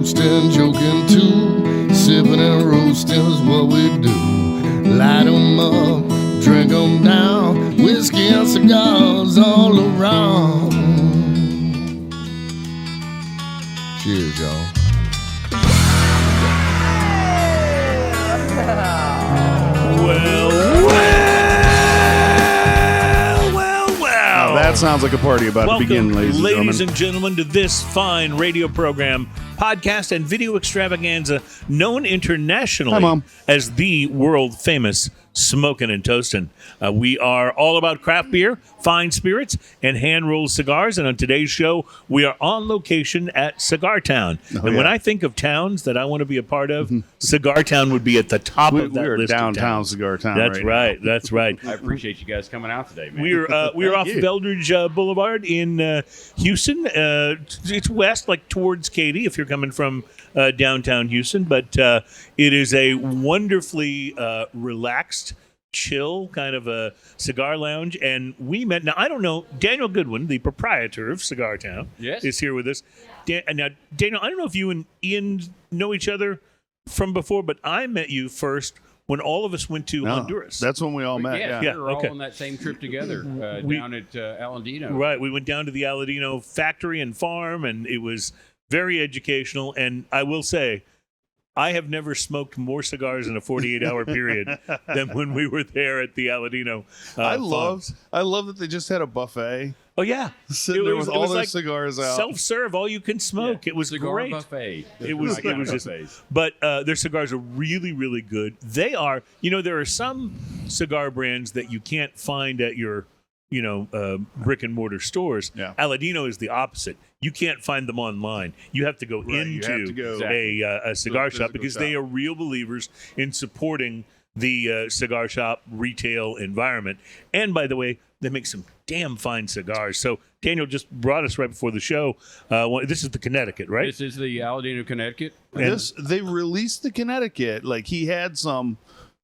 toasting, joking too. Sipping and roasting is what we do. Light 'em up, drink 'em down. Whiskey and cigars all around. Cheers, y'all. Well. That sounds like a party about to begin, ladies and gentlemen, to this fine radio program, podcast, and video extravaganza known internationally as the world-famous Smokin' and Toastin'. We are all about craft beer, fine spirits, and hand-rolled cigars. And on today's show, we are on location at Cigar Towne. When I think of towns that I want to be a part of, Cigar Towne would be at the top of that we're list. Downtown Cigar Towne. That's right. That's right. I appreciate you guys coming out today, man. We're off of Eldridge Boulevard in Houston. It's west, like towards Katy, if you're coming from downtown Houston. But it is a wonderfully relaxed, chill kind of a cigar lounge. And we met, now I don't know, Daniel Goodwin, the proprietor of Cigar Towne, is here with us. Now, Daniel, I don't know if you and Ian know each other from before, but I met you first when all of us went to Honduras. That's when we all met. We were all on that same trip together down at Aladino. Right. We went down to the Aladino factory and farm, and it was very educational. And I will say, I have never smoked more cigars in a 48-hour period than when we were there at the Aladino. I love that they just had a buffet. Oh, yeah. Sitting there with all their cigars out. Self-serve, all you can smoke. It was cigar great. Buffet. It was just, but their cigars are really, really good. They are, there are some cigar brands that you can't find at your, brick and mortar stores. Yeah. Aladino is the opposite. You can't find them online. You have to go into a cigar shop because they are real believers in supporting the cigar shop retail environment. And by the way, they make some damn fine cigars. So Daniel just brought us right before the show. This is the Connecticut, right? This is the Aladino, Connecticut. They released the Connecticut. Like he had some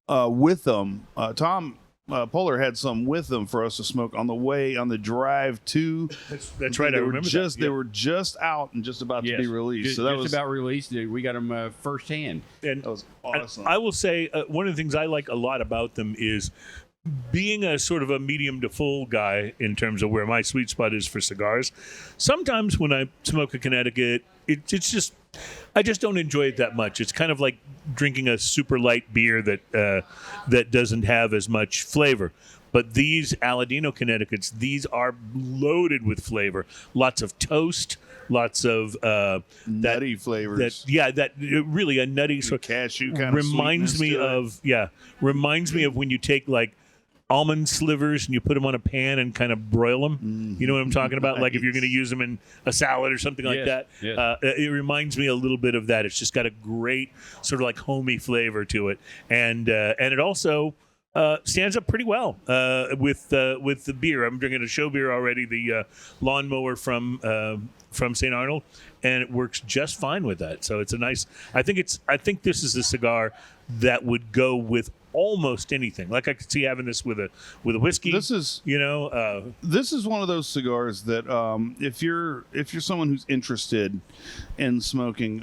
with them. Tom Polar had some with them for us to smoke on the drive to. That's right. I remember that. They were just out and just about to be released. So that was about released. We got them firsthand. And that was awesome. I will say one of the things I like a lot about them is being a sort of a medium to full guy in terms of where my sweet spot is for cigars. Sometimes when I smoke a Connecticut, it's just I just don't enjoy it that much. It's kind of like drinking a super light beer that doesn't have as much flavor. But these Aladino Connecticut's, these are loaded with flavor. Lots of toast, lots of nutty flavors. That really a nutty sort of cashew kind reminds me of when you take like almond slivers and you put them on a pan and kind of broil them. You know what I'm talking about? Like if you're going to use them in a salad or something like that. Yes. It reminds me a little bit of that. It's just got a great sort of like homey flavor to it, and it also stands up pretty well with the beer. I'm drinking a show beer already, the Lawnmower from St. Arnold, and it works just fine with that. So it's a nice. I think this is a cigar that would go with almost anything. Like I could see having this with a whiskey. This is this is one of those cigars that if you're someone who's interested in smoking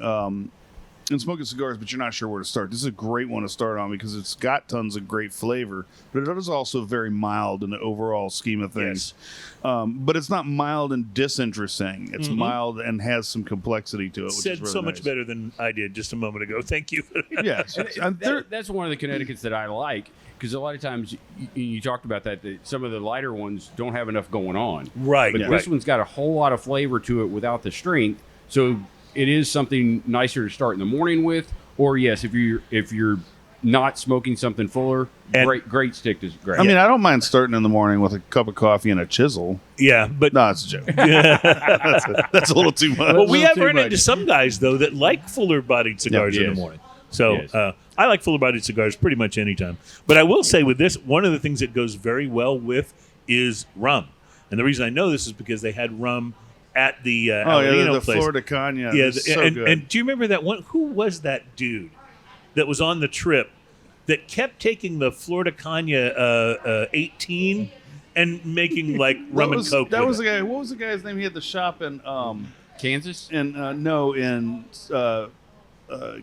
cigars, but you're not sure where to start, this is a great one to start on because it's got tons of great flavor, but it is also very mild in the overall scheme of things. But it's not mild and disinteresting. It's mild and has some complexity to it. Which said is really so nice. much better than I did just a moment ago. Thank you. Yes, that's one of the Connecticut's that I like because a lot of times you talked about that some of the lighter ones don't have enough going on. Right. But this one's got a whole lot of flavor to it without the strength. So it is something nicer to start in the morning with, or yes, if you're not smoking something fuller, great stick to grab. I mean, I don't mind starting in the morning with a cup of coffee and a chisel. Yeah, but no, it's a joke. That's a little too much. Well, we have run into some guys though that like fuller-bodied cigars in the morning. So I like fuller-bodied cigars pretty much any time. But I will say with this, one of the things that goes very well with is rum, and the reason I know this is because they had rum at the the place. Florida Cognac. Yeah, so good. And do you remember that one? Who was that dude that was on the trip that kept taking the Florida Cognac 18 and making like rum and coke? That was the guy. What was the guy's name? He had the shop in Kansas? And no, in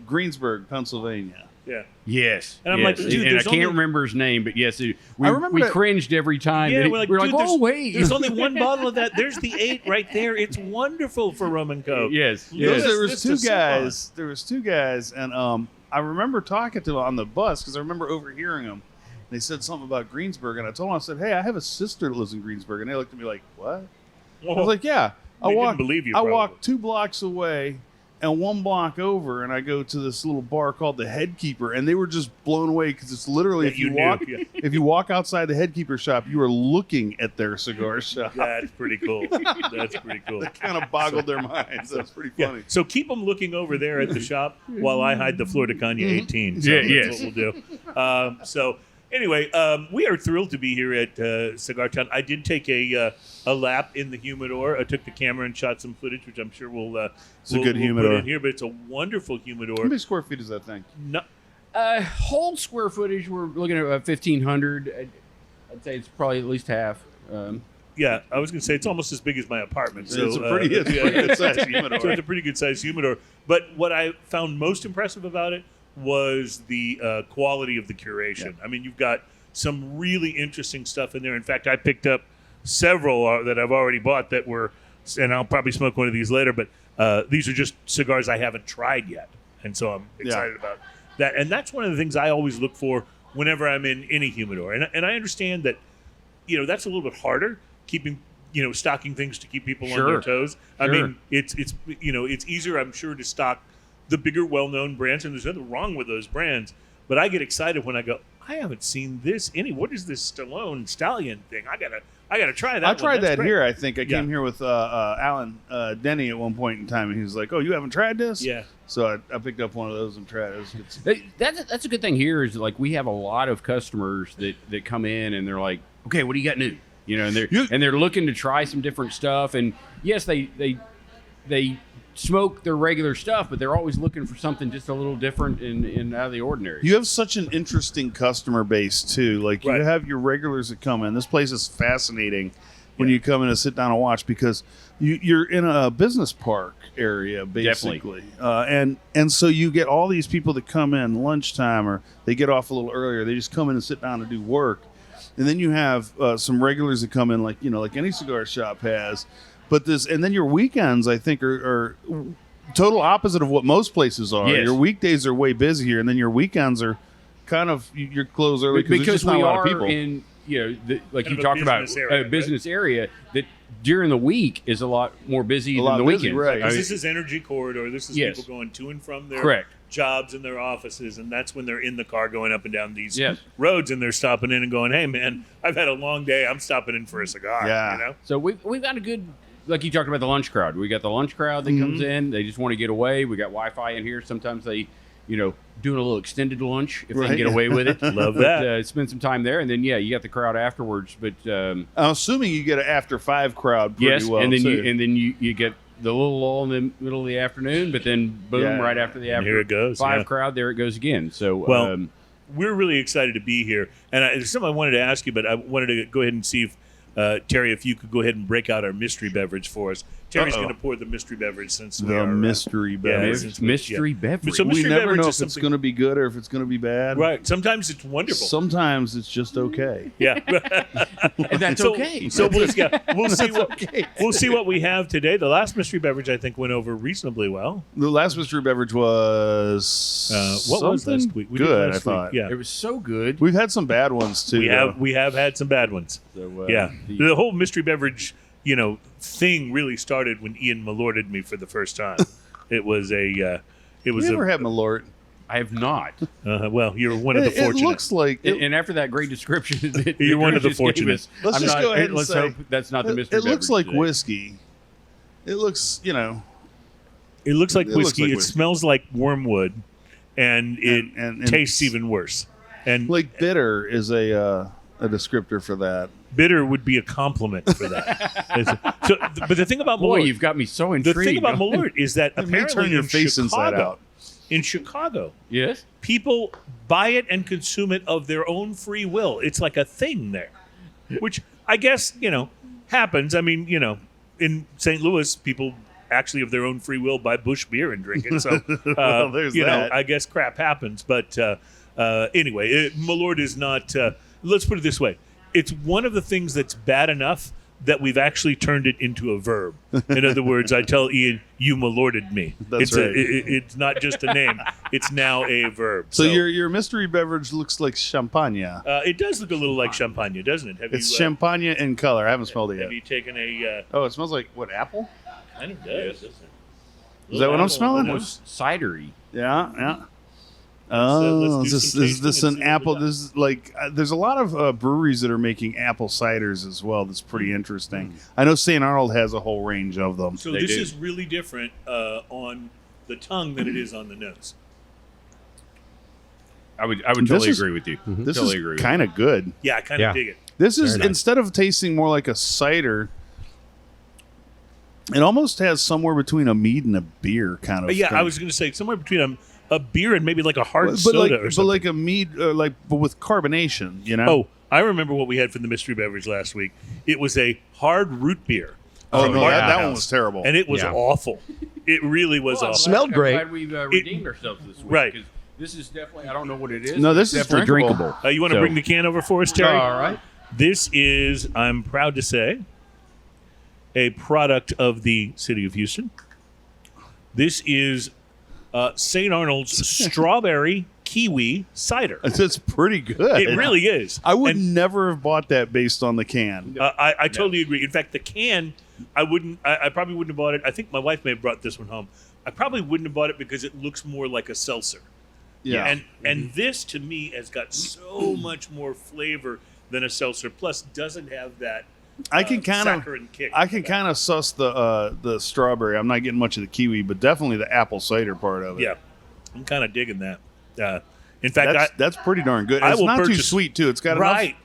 Greensburg, Pennsylvania. Yeah. Yes. And I'm like, dude, and I there's can't only- remember his name, but yes, we remember that- cringed every time. Yeah, that we're like, we're dude, like, oh, wait. there's only one bottle of that. There's the 8 right there. It's wonderful for rum and coke. Yes. Yeah. yes. There This was two is so guys. There was two guys, and I remember talking to them on the bus because I remember overhearing them. They said something about Greensburg, and I told them, I said, "Hey, I have a sister that lives in Greensburg," and they looked at me like, "What?" I was like, "Yeah, I They didn't walked. believe you, I probably. walked 2 blocks away." And 1 block over, and I go to this little bar called the Headkeeper, and they were just blown away because it's literally That if you you knew, walk yeah. if you walk outside the Headkeeper shop, you are looking at their cigar shop. That's pretty cool. That's pretty cool. That kind of boggled their minds. That's pretty Yeah. funny. So keep them looking over there at the shop while I hide the Flor de Caña 18. So Yeah, that's yes. what we'll do. So anyway, we are thrilled to be here at Cigar Towne. I did take a lap in the humidor. I took the camera and shot some footage, which I'm sure we'll It's a good put humidor. in here. But it's a wonderful How humidor. many square feet is that thing? No, Whole square footage, we're looking at 1,500. I'd say it's probably at least half. yeah, I was going to say it's almost as big as my apartment. So It's a pretty good sized humidor. So it's a pretty good sized humidor. But what I found most impressive about it was the quality of the curation. I mean, you've got some really interesting stuff in there. In fact, I picked up several that I've already bought that were, and I'll probably smoke one of these later, but these are just cigars I haven't tried yet. And so I'm excited about that. And that's one of the things I always look for whenever I'm in any humidor. And I understand that, that's a little bit harder, keeping, stocking things to keep people on their toes. I Sure. mean, it's easier, I'm sure, to stock the bigger, well-known brands, and there's nothing wrong with those brands. But I get excited when I go, I haven't seen this what is this Stallone Stallion thing? I gotta try that. I one. tried That's that great. here. I think I Yeah. came here with Alan Denny at one point in time, and he was like, "Oh, you haven't tried this?" Yeah. So I picked up one of those and tried it. It was good. That's a good thing here is like we have a lot of customers that come in and they're like, okay, what do you got new? And they're looking to try some different stuff. And yes, they smoke their regular stuff, but they're always looking for something just a little different and out of the ordinary. You have such an interesting customer base too. Like Right. you have your regulars that come in. This place is fascinating when you come in and sit down and watch because you're in a business park area basically, and so you get all these people that come in lunchtime or they get off a little earlier. They just come in and sit down and do work, and then you have some regulars that come in like any cigar shop has. But and then your weekends, I think, are total opposite of what most places are. Yes. Your weekdays are way busier, and then your weekends are kind of you're closed early there's because just not we a lot of are people. in like Kind you of a talked about business area, a right? business area that during the week is a lot more busy lot than the busy, weekend. right. I Because mean, this is energy corridor. This is Yes. people going to and from their Correct. jobs and their offices, and that's when they're in the car going up and down these Yes. roads, and they're stopping in and going, "Hey, man, I've had a long day. I'm stopping in for a cigar." Yeah. So we've got a good, like you talked about the lunch crowd. We got the lunch crowd that comes in. They just want to get away. We got Wi-Fi in here. Sometimes they, doing a little extended lunch if they Right. can get away with it. Love But, that. spend some time there, and then you got the crowd afterwards. But I'm assuming you get an after 5 crowd pretty yes, well and then too. you get the little lull in the middle of the afternoon, but then boom, Yeah. right after the And after here it goes, 5 yeah. crowd, there it goes again. So Well, we're really excited to be here, and there's something I wanted to ask you, but I wanted to go ahead and see if Terry, if you could go ahead and break out our mystery beverage for us. Terry's Uh-oh. going to pour the mystery beverage since we the are mystery beverage. since mystery beverage. So We mystery never beverage know is if it's something- going to be good or if it's going to be bad. Right. Sometimes it's wonderful. Sometimes it's just okay. Yeah. And that's So- okay. So we'll see what okay. we'll see what we have today. The last mystery beverage I think went over reasonably well. The last mystery beverage was What was something last week? We did good. last I thought. week. Yeah. It was so good. We've had some bad ones too. We have had some bad ones. So, Yeah. The whole mystery beverage, thing really started when Ian malorted me for the first time. It was a We never had Malort. I have not. well, you're one of the It fortunate. looks like And after that great description, that You're one of the Chris gave fortunate. us, Let's I'm just not- go ahead and let's say hope that's not the mystery it looks beverage like today. whiskey. It looks, It looks like It looks whiskey. like It whiskey. smells like wormwood, and it and tastes even worse. And like bitter is a descriptor for that. bitter would be a compliment for that. But the thing about Boy, Malort, you've got me so the intrigued. thing about Malort is that It may apparently turn your in face Chicago, inside out. In Chicago, Yes? people buy it and consume it of their own free will. It's like a thing there, which I guess happens. I mean, in St. Louis, people actually of their own free will buy Bush beer and drink it. So, Well, there's you know, that. I guess crap happens. But anyway, Malort is not. Let's put it this way: it's one of the things that's bad enough that we've actually turned it into a verb. In other words, I tell Ian, "You malorted me." That's it's right. It's not just a name; it's now a verb. So your mystery beverage looks like champagne. It does look a little like champagne, doesn't it? Have It's you, champagne in color. I haven't smelled it Have yet. you taken a? Oh, it smells like what? Apple? Kind of does. Doesn't it? Is that what I'm smelling? Almost. Cidery. Yeah, yeah. let's Oh, do is some this tasting an and see what apple? we got. This is like there's a lot of breweries that are making apple ciders as well. That's pretty interesting. I know St. Arnold has a whole range of them. So They this do. is really different on the tongue than it is on the nose. I would totally is- agree with you. This Totally is agree with kind of good. Yeah, I kind Yeah. of dig it. This is Very nice. instead of tasting more like a cider, it almost has somewhere between a mead and a beer kind of. Yeah, thing. I was going to say somewhere between a beer and maybe like a hard but soda like, or something. like a mead, but with carbonation. You know. Oh, I remember what we had for the mystery beverage last week. It was a hard root beer. Oh, from no, Martin that one House. was terrible. And it was Yeah. awful. It really was Well, awful. Smelled great. I'm glad we've redeemed ourselves this week. Right. 'cause This is definitely, I don't know what it is. No, but this it's is definitely drinkable. drinkable. You want to So- bring the can over for us, Terry? All right. This is, I'm proud to say, a product of the city of Houston. This is St. Arnold's strawberry kiwi cider. It's pretty good. It really is. I would And, never have bought that based on the can. I totally agree. In fact, the can, I probably wouldn't have bought it. I think my wife may have brought this one home. I probably wouldn't have bought it because it looks more like a seltzer. Yeah. And this to me has got so much more flavor than a seltzer. Plus, doesn't have that I can kind of saccharine kick. suss the strawberry. I'm not getting much of the kiwi, but definitely the apple cider part of it. Yeah, I'm kind of digging that. In fact, That's pretty darn good. I It's will not too purchase- sweet too. It's got right.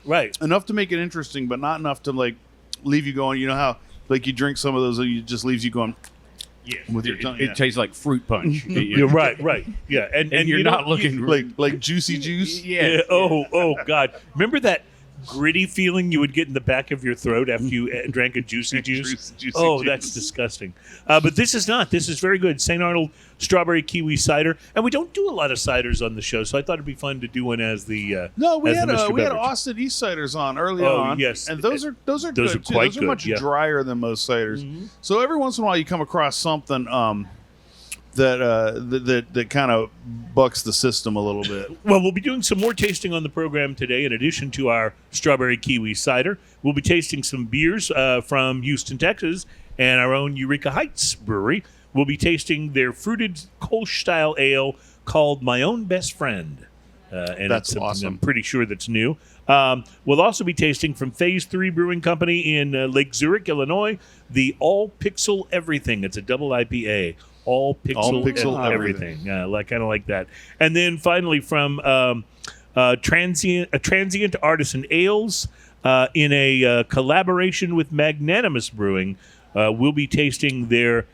enough to make it interesting, but not enough to like leave you going. You know how like you drink some of those, and it just leaves you going Yeah, with your tongue. It tastes like fruit punch. you're right. Yeah, and you're you not know, looking like juicy juice. Yeah. Oh God! Remember that gritty feeling you would get in the back of your throat after you drank a juicy juice? Juicy Oh, juice. that's disgusting. But this is not. This is very good. St. Arnold strawberry kiwi cider, and we don't do a lot of ciders on the show, so I thought it'd be fun to do one as the No, we as had the mystery we had beverage. Austin East ciders on early Oh, on. yes. and those are Those good are too. quite Those are good, much yeah. drier than most ciders. So every once in a while you come across something that kind of bucks the system a little bit. Well, we'll be doing some more tasting on the program today. In addition to our strawberry kiwi cider, we'll be tasting some beers from Houston, Texas, and our own Eureka Heights brewery. We'll be tasting their fruited Kolsch-Style ale called My Own Best Friend. And That's it's something awesome. I'm pretty sure that's new. We'll also be tasting from Phase 3 Brewing Company in Lake Zurich, Illinois, the All Pixel Everything. It's a double IPA. All Pixel Everything. Kind of like that. And then finally from Transient Artisan Ales in a collaboration with Magnanimous Brewing, we'll be tasting their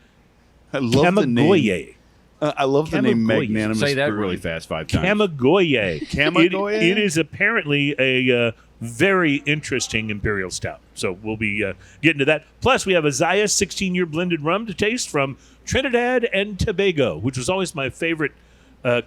I love the name. Kamugoye. I love the name Kamugoye. Magnanimous. Say that Brewery. really fast 5 times. Kamugoye. Kamugoye? It is apparently a very interesting imperial stout. So we'll be getting to that. Plus, we have a Zaya 16-year blended rum to taste from Trinidad and Tobago, which was always my favorite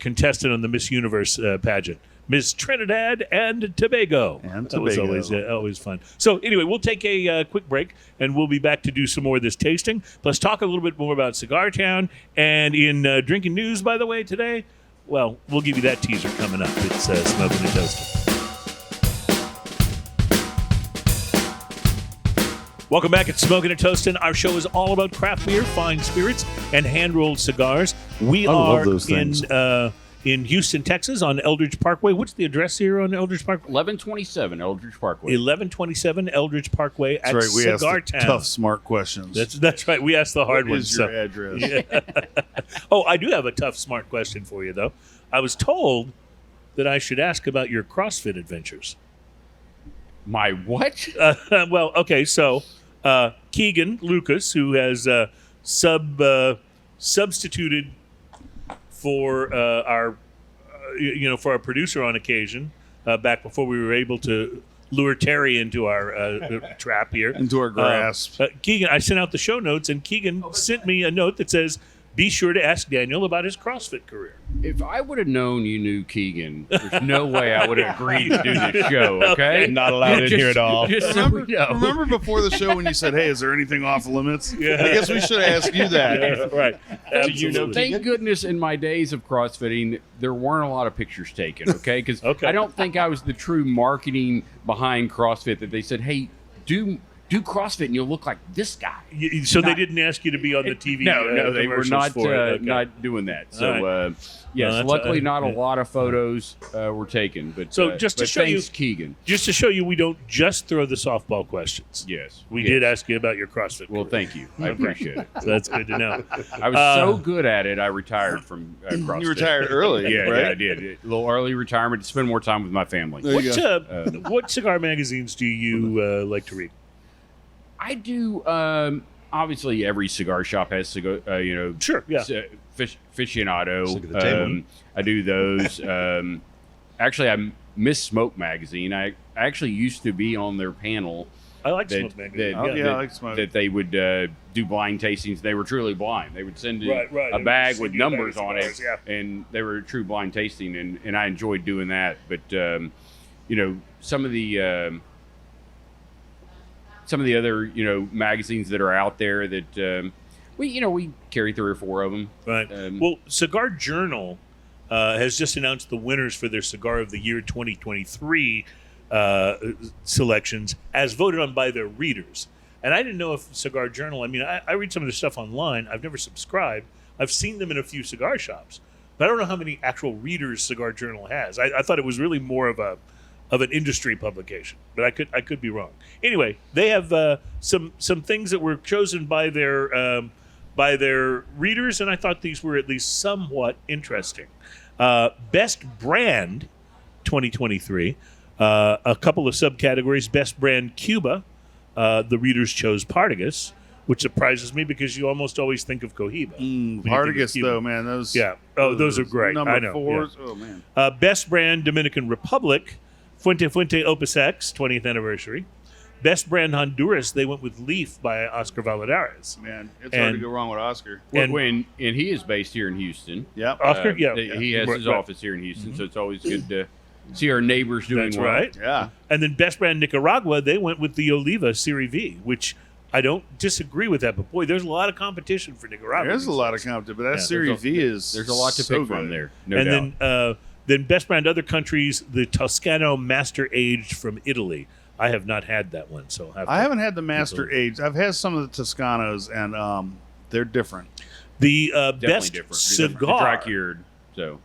contestant on the Miss Universe pageant. Miss Trinidad and Tobago. And That was Tobago. always fun. So anyway, we'll take a quick break, and we'll be back to do some more of this tasting, plus talk a little bit more about Cigar Towne. And in drinking news, by the way, today, well, we'll give you that teaser coming up. It's Smoking and Toasting. Welcome back at Smoking and Toasting. Our show is all about craft beer, fine spirits, and hand-rolled cigars. We I love are those things. in Houston, Texas, on Eldridge Parkway. What's the address here on Eldridge Parkway? 1127 Eldridge Parkway. 1127 Eldridge Parkway at That's right. We asked Cigar the Towne. tough, smart questions. That's right. We asked the hard What ones. is your so- address? Oh, I do have a tough, smart question for you, though. I was told that I should ask about your CrossFit adventures. My what? Well, okay, so Keegan Lucas, who has substituted for our, for our producer on occasion, back before we were able to lure Terry into our trap here. Into our grasp. Keegan, I sent out the show notes, and Keegan sent me a note that says, be sure to ask Daniel about his CrossFit career. If I would have known you knew Keegan, there's no way I would have agreed to do this show, okay? Not allowed in here at all. Just so we know. Remember before the show when you said, "Hey, is there anything off limits?" Yeah. I guess we should have asked you that. Yeah, right. Absolutely. Thank goodness in my days of CrossFitting, there weren't a lot of pictures taken, okay? Because I don't think I was the true marketing behind CrossFit that they said, hey, do CrossFit and you'll look like this guy. So they didn't ask you to be on the TV? No, they were not Okay. not doing that. So, Right. yes, No, luckily not a lot of photos were taken. But So just to but show you- thanks, Keegan. Just to show you, we don't just throw the softball questions. Yes, We yes. did ask you about your CrossFit Well, career. thank you. I appreciate it. So that's good to know. I was so good at it, I retired from CrossFit. You retired early, Yeah, right? yeah, I did. A little early retirement to spend more time with my family. There you What cigar magazines do you like to read? I do. Obviously, every cigar shop has cigar. Sure, yeah. Aficionado. Look at the table. I do those. Actually, I miss Smoke magazine. I actually used to be on their panel. I like That, Smoke magazine. that, yeah, that, I like Smoke. that they would do blind tastings. They were truly blind. They would send you Right. They a would bag send with you a bag numbers of on it, cigars, yeah. and they were a true blind tasting, and I enjoyed doing that. But some of the other magazines that are out there that we carry 3 or 4 of them. Right. Well, Cigar Journal has just announced the winners for their Cigar of the Year 2023 selections as voted on by their readers. And I didn't know if Cigar Journal, I read some of their stuff online. I've never subscribed. I've seen them in a few cigar shops. But I don't know how many actual readers Cigar Journal has. I thought it was really more of an industry publication, but I could be wrong. Anyway, they have some things that were chosen by their readers, and I thought these were at least somewhat interesting. Best brand 2023, a couple of subcategories. Best brand Cuba, the readers chose Partagas, which surprises me because you almost always think of Cohiba. when you think of Partagas, Cuba. though, man, those. Yeah. Oh, those are great. Number I know. 4s. Yeah. Oh man. Best brand Dominican Republic, Fuente Opus X, 20th anniversary. Best brand Honduras, they went with Leaf by Oscar Valladares. Man, it's hard to And- go wrong with Oscar. And- And he is based here in Houston. Yep. Oscar, yeah. He has his Right. office here in Houston, so it's always good to see our neighbors doing That's well. right. Yeah. And then best brand Nicaragua, they went with the Oliva Serie V, which I don't disagree with that. But boy, there's a lot of competition for Nicaragua. There's a these lot of days. competition, but that Yeah. Series V is There's a lot to so pick from good. there, no And doubt. then best brand other countries, the Toscano Master Aged from Italy. I have not had that one, so I haven't had the Master Age. I've had some of the Toscanos, and they're different. The Definitely best different. cigar. Dry cured. So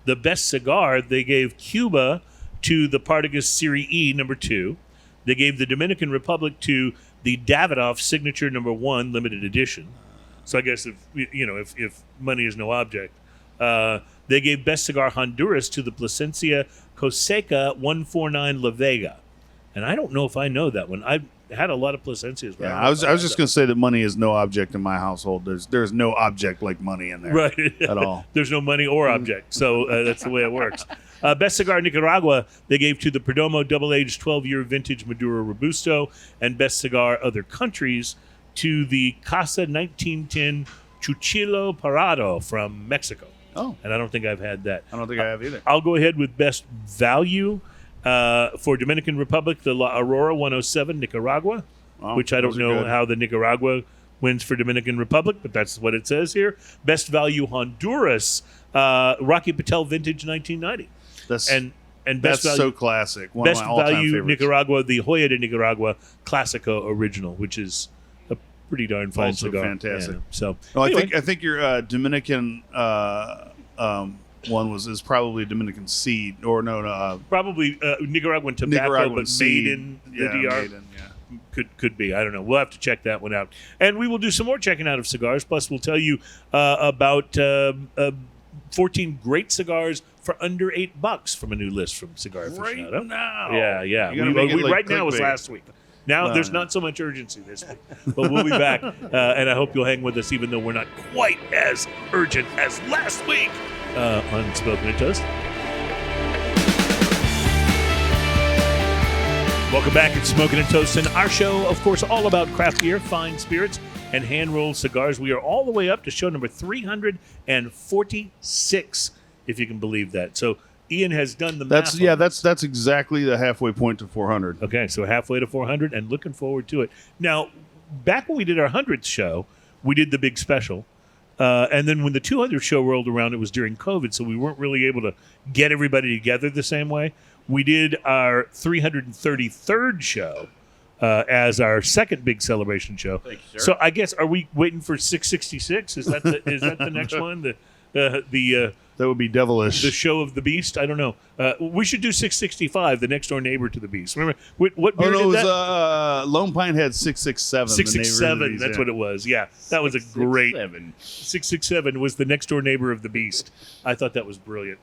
The best cigar, they gave Cuba to the Partagas Serie E number 2. They gave the Dominican Republic to the Davidoff Signature number 1 limited edition. So I guess if money is no object, they gave best cigar Honduras to the Plasencia Coseca 149 La Vega, and I don't know if I know that one. I've had a lot of Plasencias. But Yeah, I was just gonna say that money is no object in my household. There's no object like money in there, right At all. There's no money or object, so that's the way it works. Best cigar Nicaragua they gave to the Perdomo Double Aged 12-year Vintage Maduro Robusto, and best cigar other countries to the Casa 1910 Chuchilo Parado from Mexico. Oh, And I don't think I've had that. I don't think I have either. I'll go ahead with best value for Dominican Republic, the La Aurora 107 Nicaragua, Well, which I don't those are know good. how the Nicaragua wins for Dominican Republic, but that's what it says here. Best value Honduras, Rocky Patel Vintage 1990. That's And that's best value, so classic. One best of my all-time value favorites. Nicaragua, the Joya de Nicaragua Classico Original, which is a pretty darn fine Also cigar. fantastic. Yeah, so Oh, anyway, I think your Dominican one is probably Dominican seed, or no, probably Nicaraguan tobacco, Nicaraguan but seed. made in the Yeah, DR. made in, yeah. Could be. I don't know. We'll have to check that one out. And we will do some more checking out of cigars. Plus, we'll tell you about 14 great cigars for under $8 from a new list from Cigar Aficionado. Right now. Yeah. You gotta make it like right now was clickbait. last week. Now No, there's no. not so much urgency this week. But we'll be back. And I hope you'll hang with us, even though we're not quite as urgent as last week on Smoking and Toast. Welcome back. It's Smoking and Toasting, our show, of course, all about craft beer, fine spirits, and hand-rolled cigars. We are all the way up to show number 346, if you can believe that. So Ian has done the math. That's exactly the halfway point to 400. Okay, so halfway to 400 and looking forward to it. Now, back when we did our 100th show, we did the big special. And then when the 200th show rolled around, it was during COVID, so we weren't really able to get everybody together the same way. We did our 333rd show as our second big celebration show. Thank you, sir. So I guess, are we waiting for 666? Is that the next one? The That would be devilish. the show of the beast? I don't know. We should do 665, the next door neighbor to the beast. Remember what beer Oh, no, it did was that? Lone Pine had 667. 667. That's what it was. Yeah, that was a great. 7. 667 was the next door neighbor of the beast. I thought that was brilliant.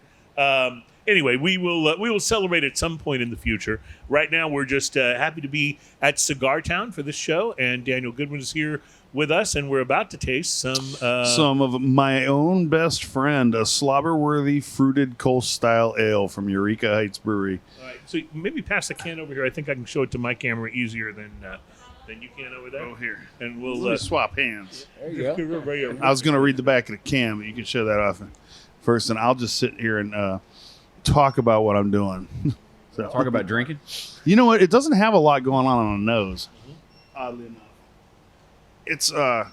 Anyway, we will celebrate at some point in the future. Right now, we're just happy to be at Cigar Towne for this show, and Daniel Goodwin is here with us, and we're about to taste some of my own best friend, a slobber-worthy fruited Kolsch-Style ale from Eureka Heights Brewery. All right, so maybe pass the can over here. I think I can show it to my camera easier than you can over there. Oh, here. And Let we'll me swap hands. There you go. right here. I was going to read the back of the can, but you can show that off first, and I'll just sit here and talk about what I'm doing. So, Talk about drinking. you know what? It doesn't have a lot going on the nose. Oddly enough, it's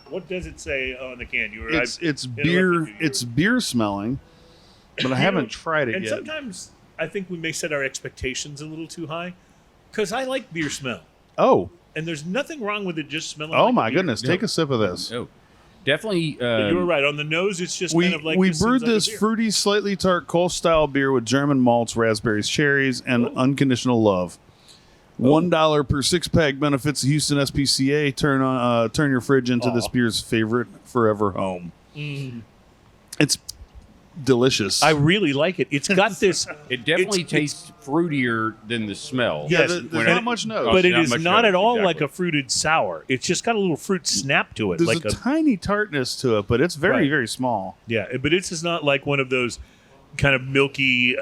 What does it say on the can? it's beer. It's beer smelling, but I haven't tried it and yet. sometimes I think we may set our expectations a little too high, because I like beer smell, Oh, and there's nothing wrong with it just smelling. oh like my a beer. goodness! Take a sip of this. Oh, definitely. But you were right. On the nose, it's just We kind of like we this seems brewed like a this beer. fruity, slightly tart Kolsch-Style beer with German malts, raspberries, cherries, and Oh. unconditional love. $1 per 6-pack benefits the Houston SPCA. Turn your fridge into this beer's favorite forever home. It's delicious. I really like it. It's got this, It definitely it's- tastes fruitier than the smell. yeah, yes, there's when not it- much nose. but it not is much not nose, at all exactly. like a fruited sour. It's just got a little fruit snap to it. There's like a tiny tartness to it, but it's very, Right. very small. Yeah, but it's just not like one of those kind of milky,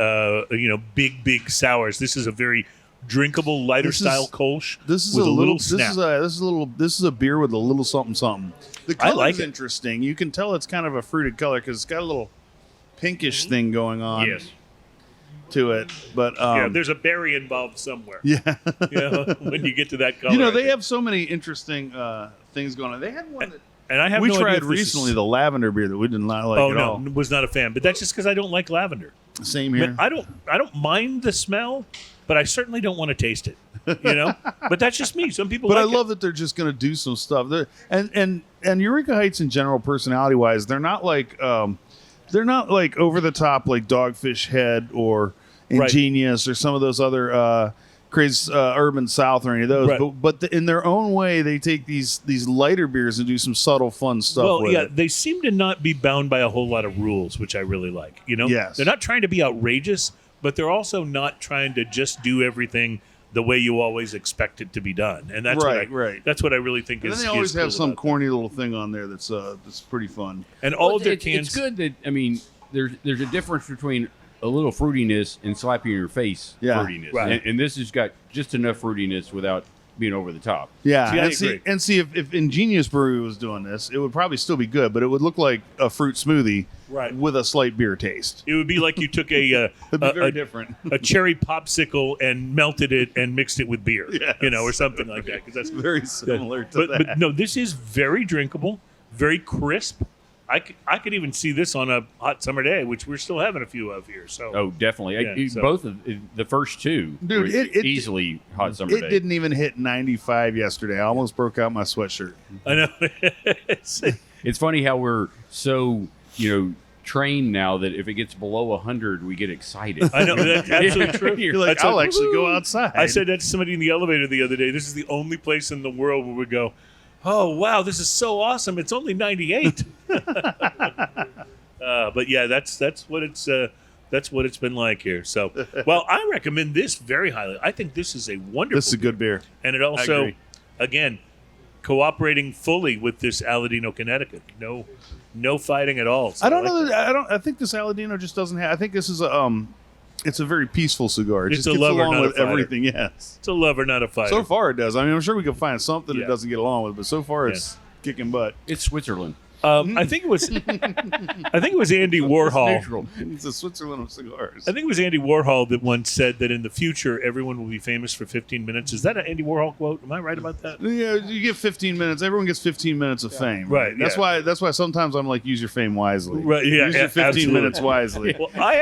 big sours. This is a very drinkable, lighter This is- style Kolsch This is with a little. snap. This is a beer with a little something something. The I color's like it. interesting. You can tell it's kind of a fruited color because it's got a little pinkish thing going on Yes. to it. But yeah, there's a berry involved somewhere. yeah. When you get to that color. You know, I they think. have so many interesting things going on. They had one that And I have we no idea tried if this recently, is- the lavender beer that we did not like Oh at no, all. was not a fan. But that's just because I don't like lavender. Same I, here. mean, I don't mind the smell, but I certainly don't want to taste it. You know, but that's just me. Some people. But like I love that they're just going to do some stuff. And Eureka Heights in general, personality wise, they're not like over the top like Dogfish Head or Right. Ingenious or some of those other crazy Urban South or any of those. Right. But in their own way, they take these lighter beers and do some subtle, fun stuff. Well, with yeah, it. they seem to not be bound by a whole lot of rules, which I really like. You know, Yes. they're not trying to be outrageous, but they're also not trying to just do everything the way you always expect it to be done. And that's Right. That's what I really think And is. then they always is have cool some about corny little thing on there that's pretty fun. that. And all Well, of their it's cans. good that there's a difference between a little fruitiness and slapping in your face Yeah. fruitiness, Right. and this has got just enough fruitiness without being over the top. Yeah, See, I and agree. see if Ingenious Brewery was doing this, it would probably still be good, but it would look like a fruit smoothie Right. with a slight beer taste. It would be like you took It'd be very a different. a cherry popsicle and melted it and mixed it with beer, Yes. or something like that. Because that's Very similar to that. But no, this is very drinkable, very crisp. I could even see this on a hot summer day, which we're still having a few of here. So Oh, definitely. Yeah, so- Both of the first two, Dude, were it- easily hot summer It day. didn't even hit 95 yesterday. I almost broke out my sweatshirt. I know. It's funny how we're so trained now that if it gets below 100, we get excited. I know, that's absolutely true. You're like, That's I'll like, actually go "Woo." outside. I said that to somebody in the elevator the other day. This is the only place in the world where we go, oh wow, this is so awesome. It's only 98. But yeah, that's what it's been like here. So, well, I recommend this very highly. I think this is a wonderful. This is a good beer. and it also, agree. again, cooperating fully with this Aladino, Connecticut. No fighting at all. So I don't like know. that. I think this Aladino just doesn't have. I think this is a it's a very peaceful cigar. It It's just a gets lover, along not a with fighter. everything. Yes. It's a lover, not a fighter. So far it does. I mean, I'm sure we can find something Yeah. it doesn't get along with, but so far it's kicking butt. It's Switzerland. I think it was Andy Warhol. Neutral. It's the Switzerland of cigars. I think it was Andy Warhol that once said that in the future everyone will be famous for 15 minutes. Is that an Andy Warhol quote? Am I right about that? Yeah, you get 15 minutes. Everyone gets 15 minutes of fame. Right, That's yeah. why sometimes I'm like, use your fame wisely. Right, yeah, Use your 15 absolutely. minutes wisely. Well, I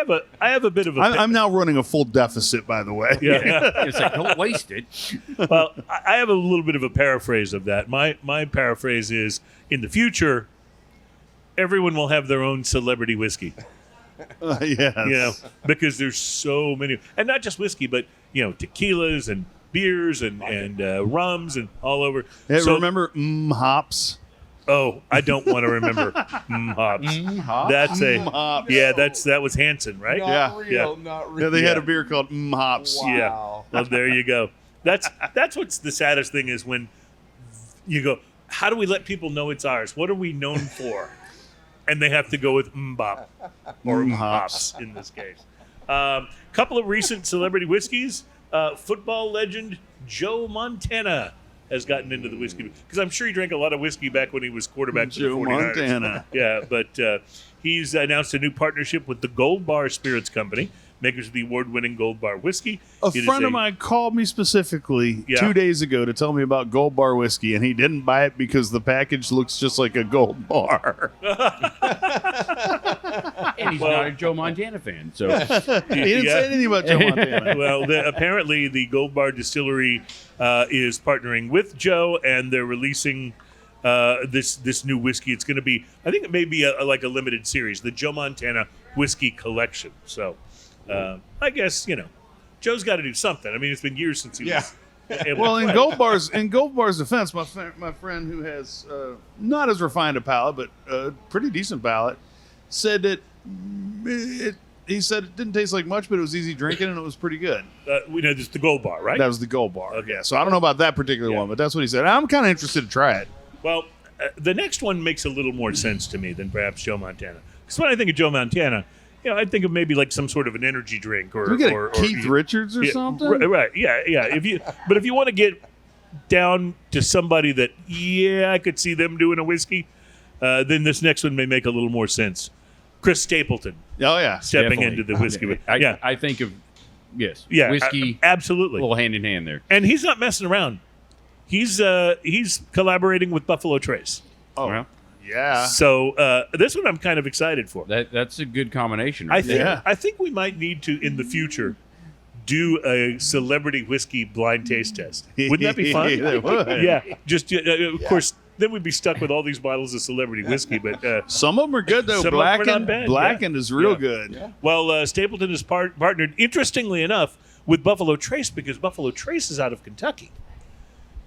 have a bit of a I'm now running a full deficit, by the way. yeah. It's like, don't waste it. Well, I have a little bit of a paraphrase of that. My paraphrase is, in the future, everyone will have their own celebrity whiskey. Yes. You know, because there's so many, and not just whiskey, but tequilas and beers and rums and all over. Hey, So- remember hops? Oh, I don't want to remember hops. Hops? That's a hops. yeah. That was Hanson, right? Yeah. Not Yeah, real. they had Yeah. a beer called hops. Wow. Yeah. Well, there you go. That's what's the saddest thing is when you go, how do we let people know it's ours? What are we known for? And they have to go with mbop or hops in this case. Couple of recent celebrity whiskeys. Football legend Joe Montana has gotten into the whiskey because I'm sure he drank a lot of whiskey back when he was quarterback for the Joe 49ers. Montana. Yeah, but he's announced a new partnership with the Gold Bar Spirits Company, makers of the award-winning Gold Bar whiskey. A It is friend of mine called me specifically Yeah. 2 days ago to tell me about Gold Bar whiskey, and he didn't buy it because the package looks just like a Gold Bar. And he's not a Joe Montana fan. So He didn't Yeah. say anything about Joe Montana. Well, apparently the Gold Bar Distillery is partnering with Joe, and they're releasing this new whiskey. It's going to be, I think it may be like a limited series, the Joe Montana Whiskey Collection. So I guess, Joe's got to do something. I mean, it's been years since he was able Well, to in play. Gold Bar's defense, my friend who has not as refined a palate, but a pretty decent palate, said that he said it didn't taste like much, but it was easy drinking and it was pretty good. We know this is the Gold Bar, right? That was the Gold Bar. Okay. Yeah, so I don't know about that particular Yeah. one, but that's what he said. I'm kind of interested to try it. Well, the next one makes a little more sense to me than perhaps Joe Montana. Because when I think of Joe Montana, I think of maybe like some sort of an energy drink or Do we get or, a Keith Richards or yeah, something? Right, yeah. If you want to get down to somebody that I could see them doing a whiskey, then this next one may make a little more sense. Chris Stapleton Oh, yeah. stepping definitely. into the whiskey. I think of whiskey absolutely. a little hand in hand there. And he's not messing around. He's collaborating with Buffalo Trace. Oh, Well, yeah. So this one I'm kind of excited for. that's a good combination. I Right think there. Yeah. I think we might need to in the future do a celebrity whiskey blind taste test. Wouldn't that be fun? It would. Yeah, just of course. Then we'd be stuck with all these bottles of celebrity whiskey. But Some of them are good, though. Some of 'em are not bad, Blackened is real Yeah. good. well, Stapleton is partnered, interestingly enough, with Buffalo Trace because Buffalo Trace is out of Kentucky,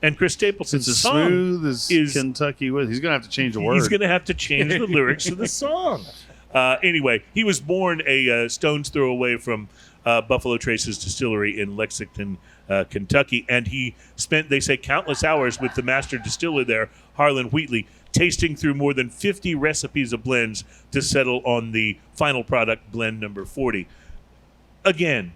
and Chris Stapleton's It's as song smooth as is Kentucky with. He's going to have to change a word. He's going to have to change the lyrics to the song. Anyway, he was born a stone's throw away from Buffalo Trace's distillery in Lexington, Kentucky, and he spent, they say, countless hours with the master distiller there, Harlan Wheatley, tasting through more than 50 recipes of blends to settle on the final product, blend number 40. Again,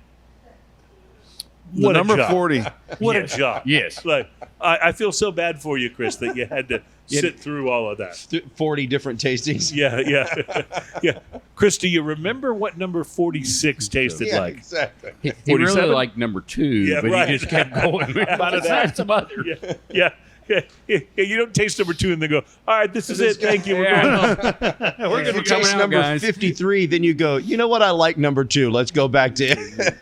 The what a number job. 40. What Yes. a job. Yes. Like, I feel so bad for you, Chris, that you had to sit through all of that. 40 different tastings. Yeah. Yeah. Chris, do you remember what number 46 tasted like? exactly. He really 47? liked number 2, Yeah, but right. he just kept going. Out of that. Some other. Yeah. You don't taste number 2 and then go, all right, this is it. Thank you. We're going home. We're If you coming taste out, number guys. 53, then you go, you know what? I like number 2. Let's go back to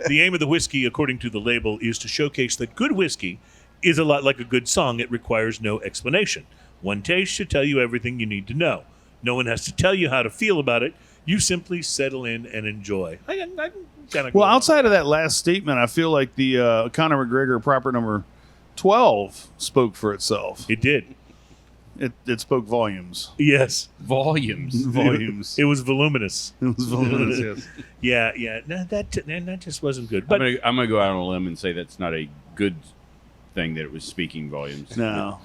The aim of the whiskey, according to the label, is to showcase that good whiskey is a lot like a good song. It requires no explanation. One taste should tell you everything you need to know. No one has to tell you how to feel about it. You simply settle in and enjoy. I kind of Well, outside of that last statement, I feel like the Conor McGregor proper number 12 spoke for itself. It did. It spoke volumes. Yes. Volumes. Volumes. It was voluminous. It was voluminous, yes. Yeah. No, that just wasn't good. But I'm gonna go out on a limb and say that's not a good thing that it was speaking volumes. No.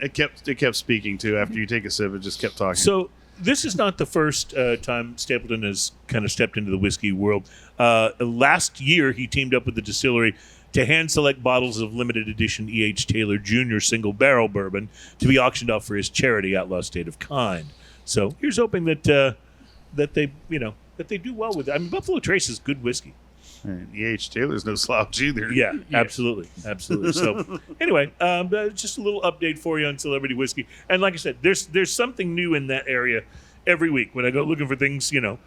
It kept speaking too. After you take a sip, it just kept talking. so this is not the first time Stapleton has kind of stepped into the whiskey world. Last year, he teamed up with the distillery to hand-select bottles of limited edition E.H. Taylor Jr. single barrel bourbon to be auctioned off for his charity, Outlaw State of Kind. So here's hoping that they do well with it. I mean, Buffalo Trace is good whiskey. And E.H. Taylor's no slouch either. Yeah, absolutely. So anyway, just a little update for you on celebrity whiskey. And like I said, there's something new in that area every week. When I go looking for things, we might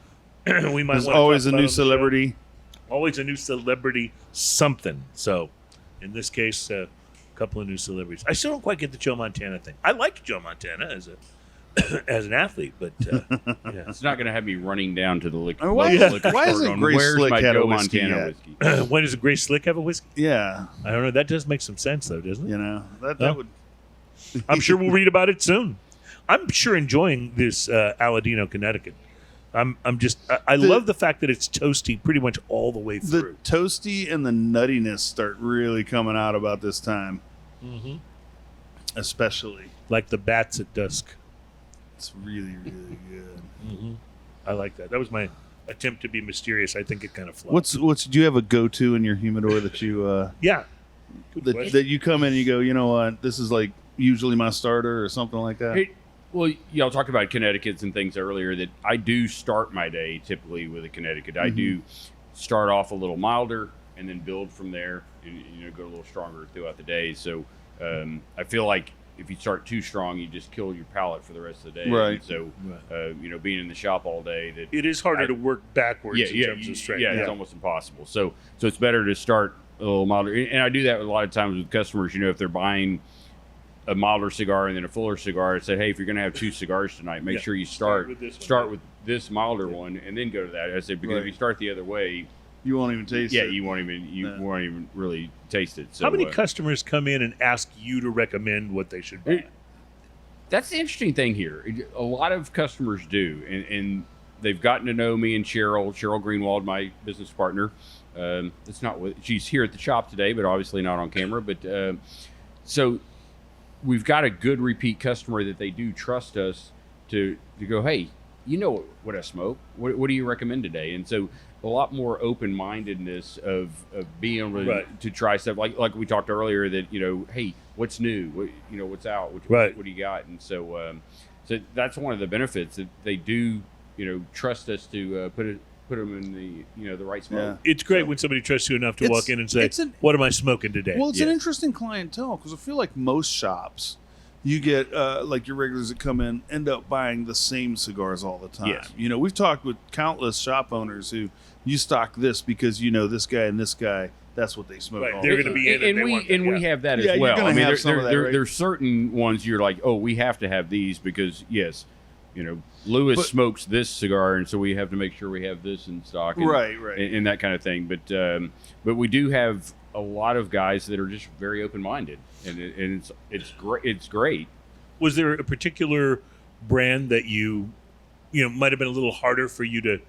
There's want to always talk a about new on the show. celebrity. Always a new celebrity something. So in this case, a couple of new celebrities. I still don't quite get the Joe Montana thing. I like Joe Montana as an athlete, but yeah. It's not going to have me running down to the liquor. I mean, why- local liquor why store isn't going, Grace "Where's Slick my had a Joe whiskey Montana yet?" whiskey?" When does a Grace Slick have a whiskey? Yeah, I don't know. That does make some sense, though, doesn't it? you know that Oh. would. I'm sure we'll read about it soon. I'm sure enjoying this Aladino, Connecticut. I love the fact that it's toasty pretty much all the way The through. toasty and the nuttiness start really coming out about this time, Mm-hmm. especially. Like the bats at dusk. It's really, really good. Mm-hmm. I like that. That was my attempt to be mysterious. I think it kind of flopped. What's do you have a go-to in your humidor that you Yeah. Good question. that you come in and you go, you know what, this is like usually my starter or something like that? Hey, well, y'all talked about Connecticut's and things earlier. That I do start my day typically with a Connecticut. I do start off a little milder and then build from there, and go a little stronger throughout the day. So I feel like if you start too strong, you just kill your palate for the rest of the day. Right. And so being in the shop all day, that It is harder to work backwards in terms of strength. yeah, it's almost impossible. So it's better to start a little milder. And I do that a lot of times with customers. If they're buying a milder cigar and then a fuller cigar, I say, hey, if you're going to have two cigars tonight, make sure you start with this one. start with this milder one and then go to that. I said, because if you start the other way, You won't even taste it. you won't even really taste it. So How many customers come in and ask you to recommend what they should buy? That's the interesting thing here. A lot of customers do, and they've gotten to know me and Cheryl Greenwald, my business partner. It's not she's here at the shop today, but obviously not on camera. But so we've got a good repeat customer that they do trust us to go, hey, you know what I smoke. What do you recommend today? And so a lot more open-mindedness of being able to try stuff like we talked earlier that, hey, what's new? What's out? What do you got? And so that's one of the benefits that they do, trust us to put them in the right smoke. It's great when somebody trusts you enough to walk in and say, what am I smoking today? Well, it's an interesting clientele because I feel like most shops, you get like your regulars that come in end up buying the same cigars all the time. Yes. We've talked with countless shop owners who you stock this because this guy and this guy, that's what they smoke. Right, all they're the gonna time. be in it. And we have that Yeah, as you're well. gonna I mean, have some of that, right? there's certain ones you're like, oh, we have to have these because Lewis smokes this cigar, and so we have to make sure we have this in stock. And, Right. and that kind of thing. But we do have a lot of guys that are just very open minded, and it's great. It's great. Was there a particular brand that you might have been a little harder for you to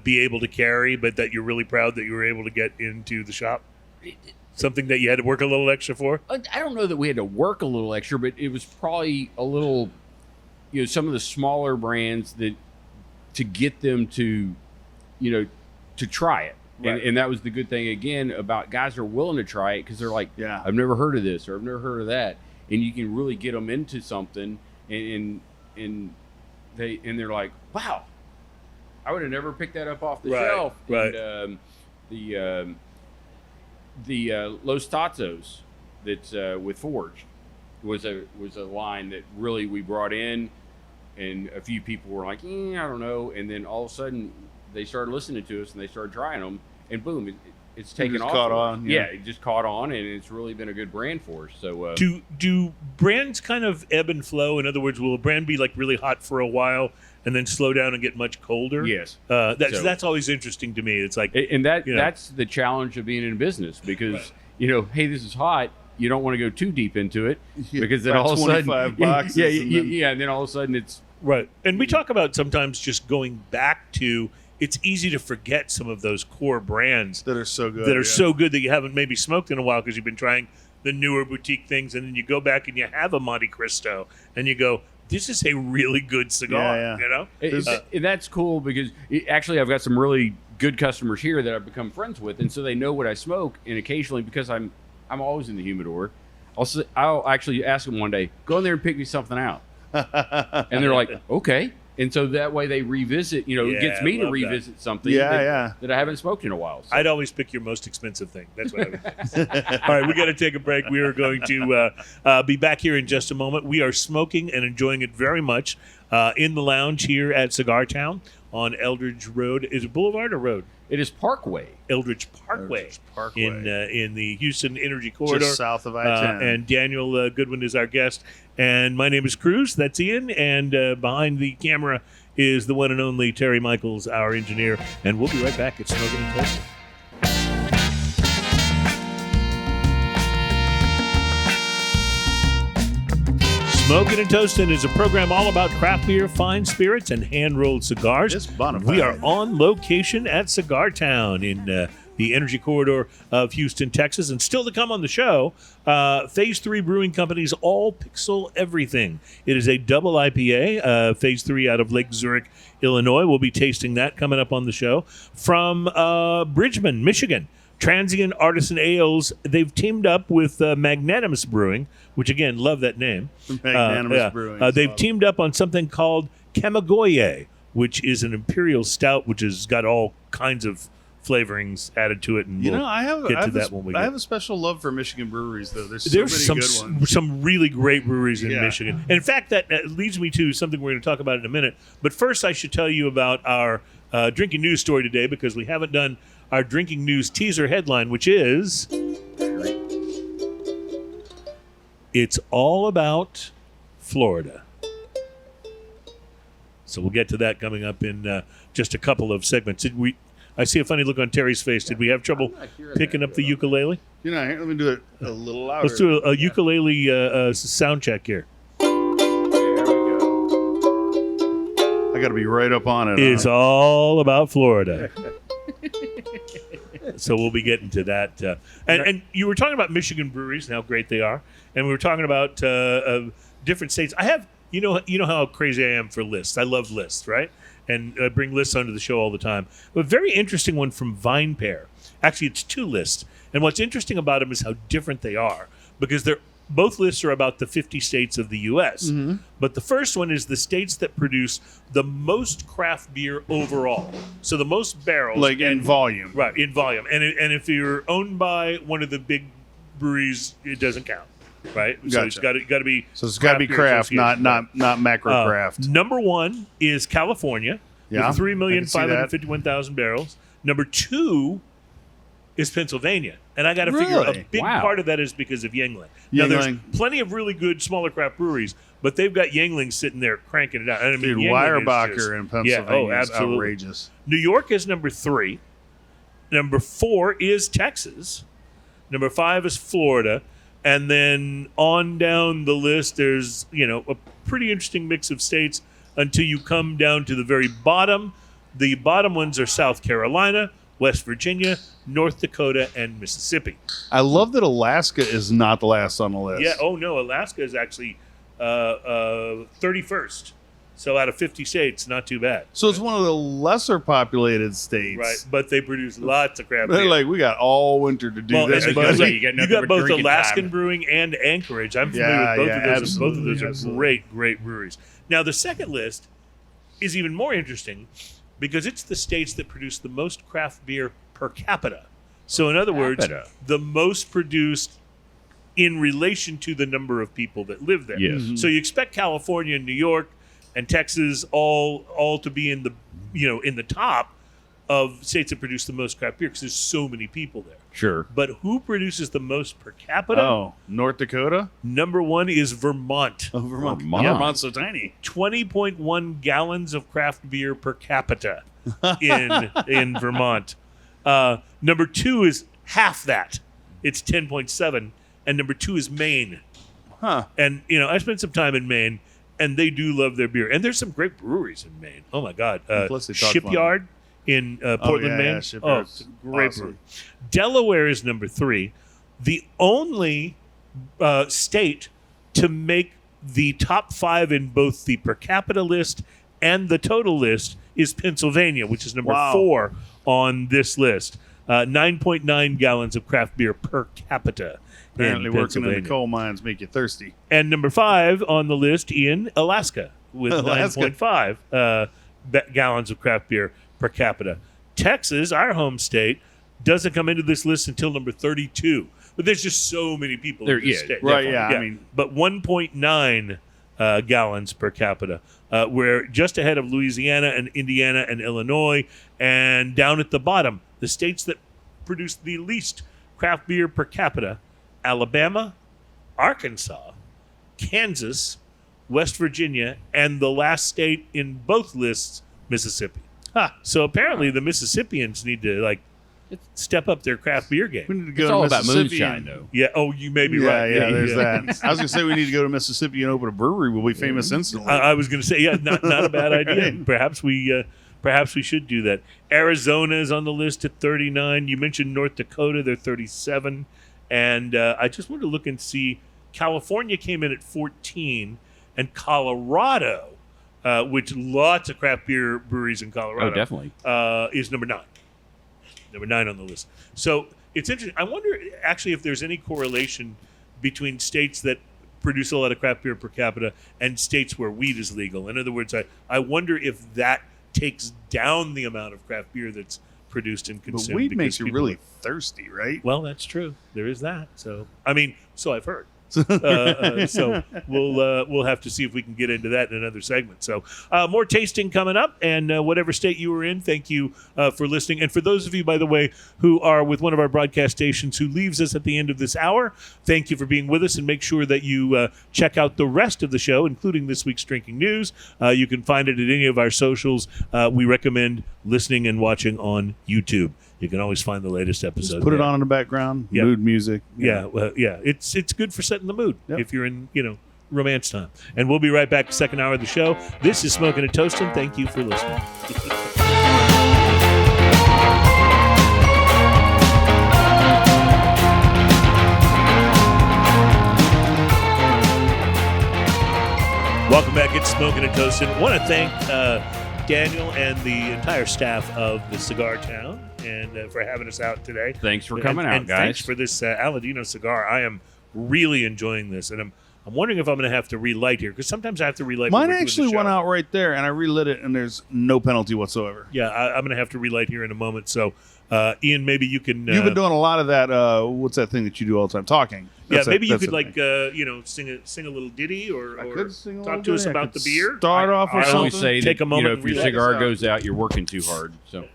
be able to carry, but that you're really proud that you were able to get into the shop? Something that you had to work a little extra for? I don't know that we had to work a little extra, but it was probably a little, some of the smaller brands that to get them to try it. Right. And that was the good thing again about guys are willing to try it because they're like, Yeah. I've never heard of this or I've never heard of that, and you can really get them into something, and they're like, wow, I would have never picked that up off the shelf. Right. And, the Los Tazos that's with Forged was a line that really we brought in, and a few people were like, I don't know, and then all of a sudden they started listening to us and they started trying them, and boom, it's taken just off. caught on, Yeah, yeah. it just caught on, and it's really been a good brand for us. So Do brands kind of ebb and flow? In other words, will a brand be like really hot for a while and then slow down and get much colder? yes. That's always interesting to me. It's like, And that's the challenge of being in business because hey, this is hot. You don't want to go too deep into it because then About all of a sudden, 25 boxes and then all of a sudden it's right. And we talk about sometimes just going back to. It's easy to forget some of those core brands that are so good. that are so good that you haven't maybe smoked in a while because you've been trying the newer boutique things, and then you go back and you have a Monte Cristo, and you go, this is a really good cigar. Yeah, yeah. You know, That's cool because actually I've got some really good customers here that I've become friends with, and so they know what I smoke. And occasionally, because I'm always in the humidor, I'll actually ask them one day, go in there and pick me something out, and they're like, okay. And so that way they revisit. You know, it gets me to revisit something that I haven't smoked in a while. So. I'd always pick your most expensive thing. That's what I would do. All right, we got to take a break. We are going to be back here in just a moment. We are smoking and enjoying it very much in the lounge here at Cigar Towne on Eldridge Road. Is it Boulevard or Road? It is Parkway. Eldridge Parkway. In the Houston Energy Corridor. Just south of I-10. And Daniel Goodwin is our guest. And my name is Cruz. That's Ian. And behind the camera is the one and only Terry Michaels, our engineer. And we'll be right back at Smoking and Toasting. Smoking and Toasting is a program all about craft beer, fine spirits, and hand-rolled cigars. It's bonafide. We are on location at Cigar Towne in the energy corridor of Houston, Texas. And still to come on the show, Phase 3 Brewing Company's All Pixel Everything. It is a double IPA, Phase 3 out of Lake Zurich, Illinois. We'll be tasting that coming up on the show. From Bridgeman, Michigan. Transient Artisan Ales, they've teamed up with Magnanimous Brewing, which, again, love that name. Magnanimous Brewing. They've teamed up on something called Kamugoye, which is an imperial stout, which has got all kinds of flavorings added to it. And I have a special love for Michigan breweries, though. There's many good ones. Some really great breweries in Michigan. And in fact, that leads me to something we're going to talk about in a minute. But first, I should tell you about our drinking news story today, because we haven't done our drinking news teaser headline, which is it's all about Florida. So we'll get to that coming up in just a couple of segments. I see a funny look on Terry's face. Did we have trouble picking up the ukulele? Let me do it a little louder. Let's do a ukulele sound check here. There we go. I got to be right up on it. It's all about Florida. So we'll be getting to that. And you were talking about Michigan breweries and how great they are. And we were talking about different states. I have, you know how crazy I am for lists. I love lists, right? And I bring lists onto the show all the time. A very interesting one from Vine Pair. Actually, it's two lists. And what's interesting about them is how different they are, because both lists are about the 50 states of the U.S. Mm-hmm. But the first one is the states that produce the most craft beer overall. So the most barrels. In volume. Right, in volume. And if you're owned by one of the big breweries, it doesn't count. Right? Gotcha. So it's got to be. So it's got to be craft, not macro craft. Number one is California with 3,551,000 barrels. Number two is Pennsylvania. And I got to figure a big part of that is because of Yuengling. Now, there's plenty of really good smaller craft breweries, but they've got Yuengling sitting there cranking it out. And Dude, Weyerbacher in Pennsylvania is outrageous. New York is number 3. Number 4 is Texas. Number 5 is Florida. And then on down the list, there's, a pretty interesting mix of states until you come down to the very bottom. The bottom ones are South Carolina, West Virginia, North Dakota, and Mississippi. I love that Alaska is not the last on the list. Yeah. Oh, no. Alaska is actually 31st. So out of 50 states, not too bad. So it's one of the lesser populated states. Right. But they produce lots of craft beer. They're like, we got all winter to do this. You got both Alaskan Brewing and Anchorage. I'm familiar with both of those. Both of those are great breweries. Now, the second list is even more interesting because it's the states that produce the most craft beer per capita. So, in other words, the most produced in relation to the number of people that live there. Yes. Mm-hmm. So you expect California and New York and Texas all to be in the in the top of states that produce the most craft beer because there's so many people there. Sure. But who produces the most per capita? Oh, North Dakota? Number 1 is Vermont. Oh, Vermont. Yeah. Vermont's so tiny. 20.1 gallons of craft beer per capita in Vermont. Number 2 is half that. It's 10.7. And number 2 is Maine. Huh. And, I spent some time in Maine, and they do love their beer. And there's some great breweries in Maine. Oh, my God. Shipyard in Portland, Maine. Yeah, oh, it's a great brewery. Delaware is number 3. The only state to make the top 5 in both the per capita list and the total list is Pennsylvania, which is number 4 on this list. 9.9 gallons of craft beer per capita. Apparently working in the coal mines make you thirsty. And number 5 on the list, Ian, Alaska, with 9.5 gallons of craft beer per capita. Texas, our home state, doesn't come into this list until number 32. But there's just so many people in this state. Right, yeah. I mean, but 1.9 gallons per capita. We're just ahead of Louisiana and Indiana and Illinois. And down at the bottom, the states that produce the least craft beer per capita, Alabama, Arkansas, Kansas, West Virginia, and the last state in both lists, Mississippi. So apparently the Mississippians need to step up their craft beer game. we need to go It's to all about Mississippi moonshine, though. Yeah. Oh, you may be Yeah, right. there's that. I was going to say we need to go to Mississippi and open a brewery. We'll be famous instantly. I was going to say, not a bad idea. Perhaps we should do that. Arizona is on the list at 39. You mentioned North Dakota; they're 37. And I just wanted to look and see. California came in at 14, and Colorado, which lots of craft beer breweries in Colorado, definitely, is number 9. Number 9 on the list. So it's interesting. I wonder actually if there's any correlation between states that produce a lot of craft beer per capita and states where weed is legal. In other words, I wonder if that takes down the amount of craft beer that's produced and consumed. But weed makes you people really thirsty, right? Well, that's true. There is that. So I've heard. So we'll have to see if we can get into that in another segment. So more tasting coming up, and whatever state you were in, thank you for listening. And for those of you, by the way, who are with one of our broadcast stations who leaves us at the end of this hour, thank you for being with us, and make sure that you check out the rest of the show, including this week's drinking news. You can find it at any of our socials. We recommend listening and watching on YouTube. You can always find the latest episode. Just put it on in the background. Yep. Mood music. Yeah, it's good for setting the mood Yep. if you're in romance time. And we'll be right back, second hour of the show. This is Smoking and Toasting. Thank you for listening. Welcome back. It's Smoking and Toasting. I want to thank Daniel and the entire staff of the Cigar Towne and for having us out today. Thanks for coming out, and guys. Thanks for this Aladino cigar. I am really enjoying this, and I'm wondering if I'm going to have to relight here, because sometimes I have to relight. Mine actually went out right there, and I relit it, and there's no penalty whatsoever. Yeah, I'm going to have to relight here in a moment. So, Ian, maybe you can. You've been doing a lot of that. What's that thing that you do all the time? Talking. Maybe you could sing a little ditty or talk to us about the beer. Start off with I something. always say Take that, a moment if and your relax cigar out. goes out, you're working too hard. So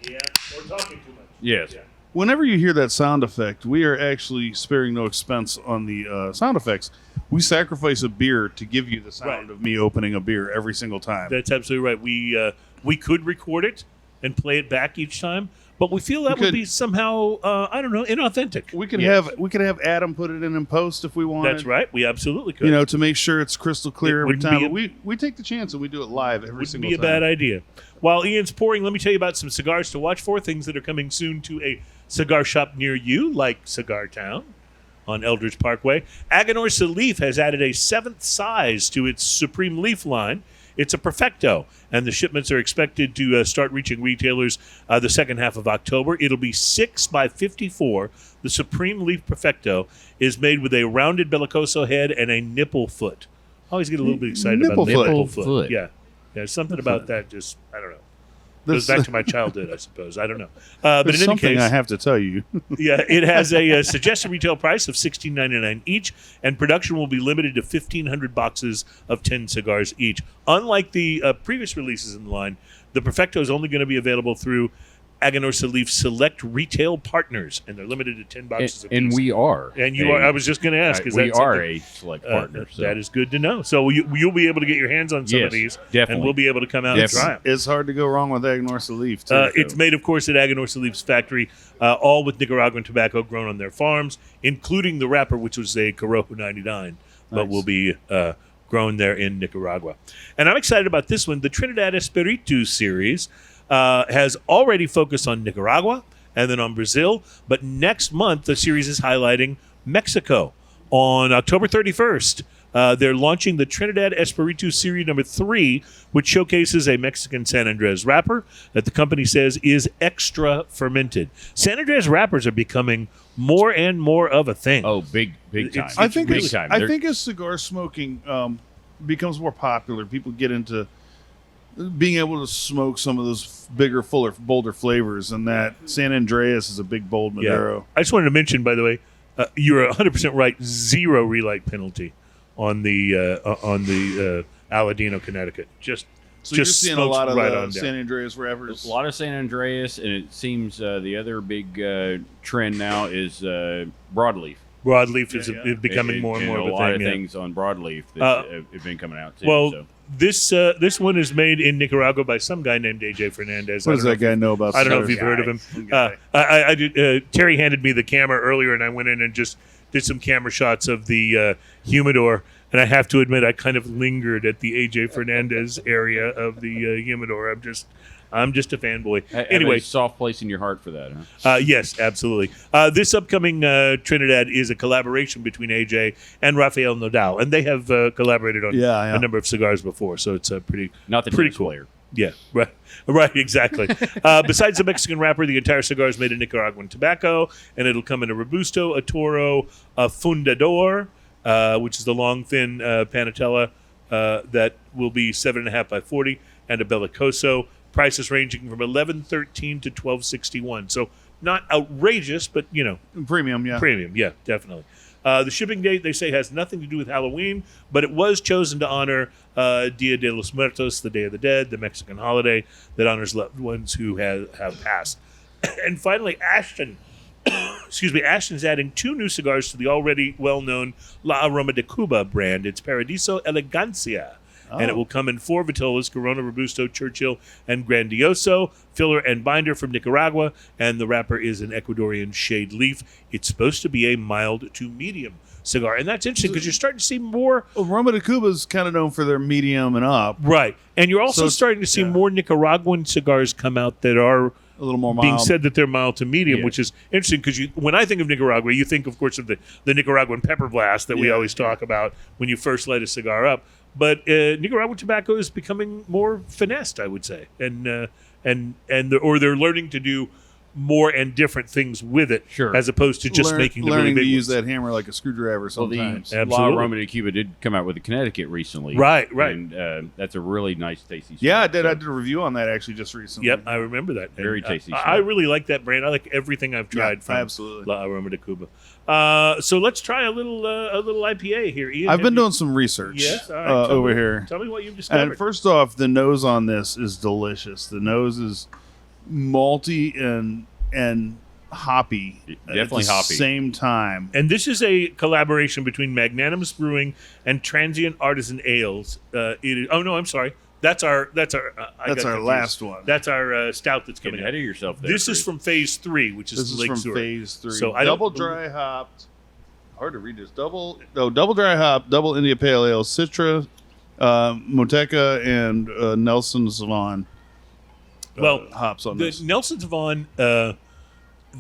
Yeah, or talking too much. yes. Yeah. Whenever you hear that sound effect, we are actually sparing no expense on the sound effects. We sacrifice a beer to give you the sound Right. of me opening a beer every single time. That's absolutely right. We could record it and play it back each time, but we feel that We would could- be somehow inauthentic. We could Yes. have Adam put it in post if we wanted. That's right. We absolutely could. To make sure it's crystal clear It every wouldn't time. be But we take the chance and we do it live every Wouldn't single be a time. bad idea. While Ian's pouring, let me tell you about some cigars to watch for, things that are coming soon to a cigar shop near you, like Cigar Towne on Eldridge Parkway. Aganorsa Leaf has added a 7th size to its Supreme Leaf line. It's a Perfecto, and the shipments are expected to start reaching retailers the second half of October. It'll be 6 by 54. The Supreme Leaf Perfecto is made with a rounded bellicoso head and a nipple foot. I always get a little bit excited about Nipple nipple foot. foot. Yeah, something about that just, I don't know. Goes back to my childhood, I suppose. I don't know. But There's in any something case, I have to tell you. yeah, it has a suggested retail price of $16.99 each, and production will be limited to 1,500 boxes of 10 cigars each. Unlike the previous releases in the line, the Perfecto is only going to be available through Aganorsa Leaf select retail partners, and they're limited to 10 boxes of And each. we are. And you are. I was just going to ask. Is we that are something- a select partner. So. That is good to know. So you'll be able to get your hands on some of Yes, these, and definitely. we'll be able to come out Definitely. and try them. It's hard to go wrong with Aganorsa Leaf, too. It's made, of course, at Aganorsa Leaf's factory, all with Nicaraguan tobacco grown on their farms, including the wrapper, which was a Corojo 99, but Nice. will be grown there in Nicaragua. And I'm excited about this one. The Trinidad Espiritu series has already focused on Nicaragua and then on Brazil, but next month the series is highlighting Mexico. On October 31st, They're launching the Trinidad Espiritu Series number 3, which showcases a Mexican San Andres wrapper that the company says is extra fermented. San Andres wrappers are becoming more and more of a thing. Oh, big time. I think big as, time. I think as cigar smoking becomes more popular, people get into being able to smoke some of those bigger, fuller, bolder flavors, and that San Andreas is a big, bold Maduro. I just wanted to mention, by the way, you're 100% right. 0 relight penalty on the Aladino, Connecticut. Just You're seeing a lot of right the on down. San Andreas wrappers. A lot of San Andreas, and it seems the other big trend now is broadleaf. Broadleaf is Yeah. becoming more and more of a a lot thing. of yeah. things on broadleaf that have been coming out too. Well, so. this one is made in Nicaragua by some guy named AJ Fernandez. What does that guy know about I don't know if cigars? you've heard of him. Some guy. I did. Terry handed me the camera earlier, and I went in and just did some camera shots of the humidor. And I have to admit, I kind of lingered at the AJ Fernandez area of the humidor. I'm just a fanboy. Have Anyway, a soft place in your heart for that, huh? yes, absolutely. This upcoming Trinidad is a collaboration between AJ and Rafael Nodal, and they have collaborated on Yeah. a number of cigars before, so it's pretty Not the pretty tennis cool. player. Yeah, right, exactly. Besides the Mexican wrapper, the entire cigar is made in Nicaraguan tobacco, and it'll come in a Robusto, a Toro, a Fundador, which is the long, thin Panatella that will be 7.5 by 40, and a Bellicoso. Prices ranging from $11.13 to $12.61. So not outrageous, but Premium, yeah. premium. Yeah, definitely. The shipping date, they say, has nothing to do with Halloween, but it was chosen to honor Dia de los Muertos, the Day of the Dead, the Mexican holiday that honors loved ones who have passed. And finally, Ashton. Ashton's adding 2 new cigars to the already well-known La Aroma de Cuba brand. It's Paradiso Elegancia. And it will come in 4 vitolas: Corona, Robusto, Churchill, and Grandioso. Filler and binder from Nicaragua, and the wrapper is an Ecuadorian shade leaf. It's supposed to be a mild to medium cigar, and that's interesting because you're starting to see more. Well, Roma de Cuba is kind of known for their medium and up. Right, and you're also So starting to see more Nicaraguan cigars come out that are A little more mild. being said that they're mild to medium, Yeah. which is interesting because when I think of Nicaragua, you think, of course, of the Nicaraguan pepper blast that we Yeah. always talk about when you first light a cigar up. But Nicaraguan tobacco is becoming more finessed, I would say, and they're learning to do more and different things with it, Sure. as opposed to just making the really learning big to use ones. that hammer like a screwdriver sometimes. La Absolutely. Aroma de Cuba did come out with a Connecticut recently. Right. And that's a really nice, tasty cigar. Yeah, I did. So- I did a review on that actually just recently. Yep, I remember that. Very And, tasty I cigar. really like that brand. I like everything I've tried from absolutely. La Aroma de Cuba. So let's try a little IPA here, Ian. I've have been you- doing some research Yes, all right, tell over me- here. Tell me what you've discovered. And first off, the nose on this is delicious. The nose is malty and hoppy. Definitely at the hoppy. Same time. And this is a collaboration between Magnanimous Brewing and Transient Artisan Ales. I'm sorry. That's our. I That's got our confused. last one. That's our stout that's Getting coming ahead out. of yourself there. This is Chris. from Phase 3, which is This is Lake from Zurich. Phase 3. So I don't- double dry hopped. Hard to read this. Double dry hop, double India Pale Ale, Citra, Moteca, and Nelson Sauvin. Well, hops on The this. Nelson Sauvin,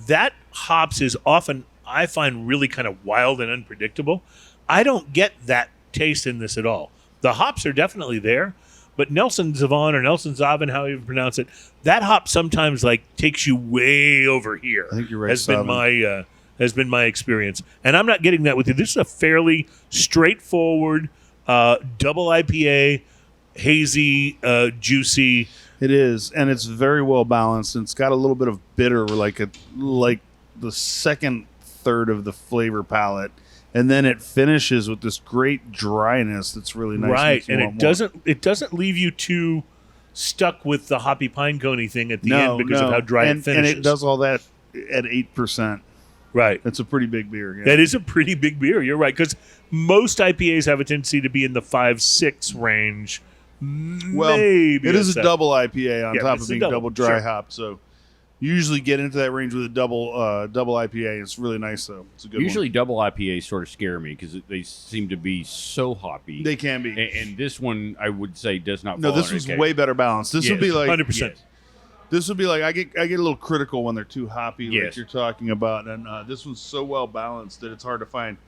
that hops is often, I find, really kind of wild and unpredictable. I don't get that taste in this at all. The hops are definitely there, but Nelson Sauvin or Nelson Sauvin, however you pronounce it, that hop sometimes takes you way over here. I think you're right, Has been Sauvin. my experience, and I'm not getting that with you. This is a fairly straightforward double IPA, hazy, juicy. It is, and it's very well balanced. And it's got a little bit of bitter, like the second third of the flavor palette, and then it finishes with this great dryness that's really nice. Right, Makes you and want more. it doesn't leave you too stuck with the hoppy pine coney thing at the end because of how dry and, it finishes. And it does all that at 8%. Right. That's a pretty big beer. Yeah. That is a pretty big beer. You're right, because most IPAs have a tendency to be in the 5-6 range. Well, Maybe it is a 7. double IPA on Yeah, top it's of a being double, double dry sure. hop. So you usually get into that range with a double IPA. It's really nice though. It's a good Usually double IPAs sort of scare me because they seem to be so hoppy. one. They can be. and this one, I would say, does not. No, fall this under was the way better balanced. This would be like 100%. Yes. This would be like I get a little critical when they're too hoppy, like Yes. you're talking about, and this one's so well balanced that it's hard to find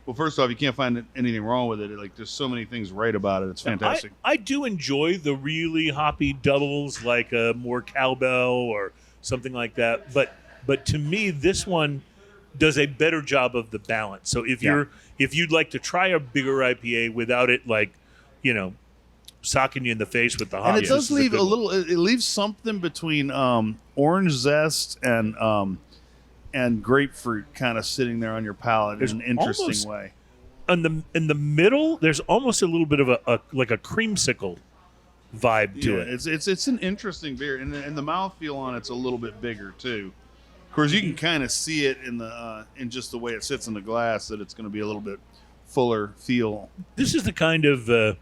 Well, first off, you can't find anything wrong with it. Like, there's so many things right about it. It's fantastic. I do enjoy the really hoppy doubles, like a more cowbell or something like that. But to me, this one does a better job of the balance. So if you'd like to try a bigger IPA without it, like, socking you in the face with the hops, and it does leave a little. It leaves something between orange zest and grapefruit kind of sitting there on your palate in an interesting way. In the middle, there's almost a little bit of a creamsicle vibe to it. It's an interesting beer, and the mouthfeel on it's a little bit bigger too. Of course, you can kind of see it in just the way it sits in the glass that it's going to be a little bit fuller feel. This is the kind of a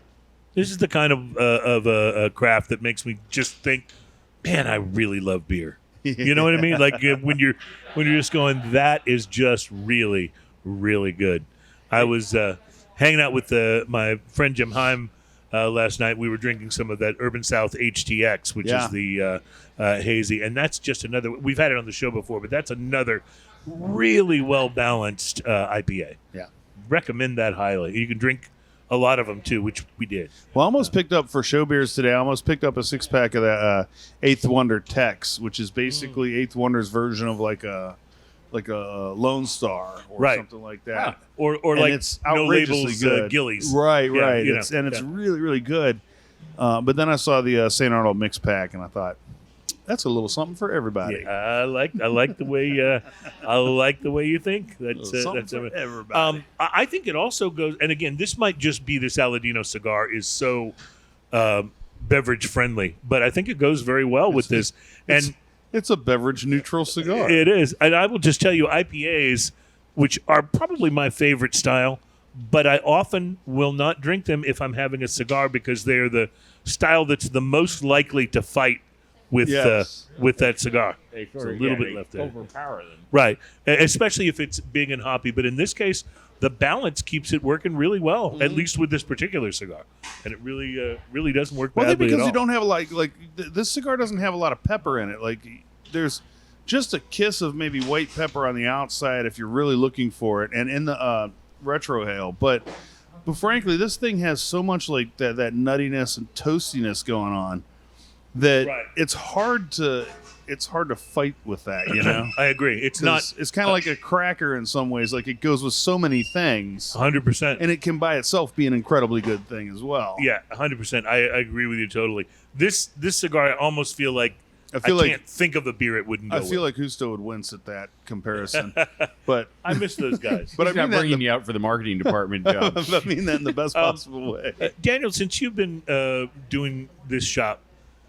craft that makes me just think, man, I really love beer. You know what I mean? Like when you're just going, that is just really, really good. I was hanging out with my friend Jim Heim last night. We were drinking some of that Urban South HTX, which is the hazy, and that's just another. We've had it on the show before, but that's another really well balanced IPA. Yeah, recommend that highly. You can drink a lot of them too, which we did. Well, I almost picked up for show beers today. I almost picked up a 6-pack of that Eighth Wonder Tex, which is basically Eighth Wonder's version of like a Lone Star or something like that. Or and like it's no outrageously labels good. Gillies. Right. Yeah, It's really, really good. But then I saw the St. Arnold mix pack, and I thought, that's a little something for everybody. Yeah, I like the way I like the way you think. That's for everybody. I think it also goes, and again, this might just be this Aladino cigar is so beverage friendly, but I think it goes very well with this. And it's a beverage neutral cigar. It is, and I will just tell you, IPAs, which are probably my favorite style, but I often will not drink them if I'm having a cigar because they're the style that's the most likely to fight with that cigar. There's a little bit left there. Overpower them. Right, especially if it's big and hoppy. But in this case, the balance keeps it working really well, at least with this particular cigar. And it really doesn't work badly because at all. you don't have this cigar doesn't have a lot of pepper in it. Like there's just a kiss of maybe white pepper on the outside if you're really looking for it, and in the retrohale. But frankly, this thing has so much like that nuttiness and toastiness going on that it's hard to fight with that, you know. I agree. It's kind of like a cracker in some ways. Like it goes with so many things, 100%, and it can by itself be an incredibly good thing as well. Yeah, 100%. I agree with you totally. This cigar, I almost feel like I can't think of a beer it wouldn't go with. I feel like Justo would wince at that comparison, but I miss those guys. But I'm not bringing you out for the marketing department job. I mean that in the best possible way. Daniel, since you've been doing this shop,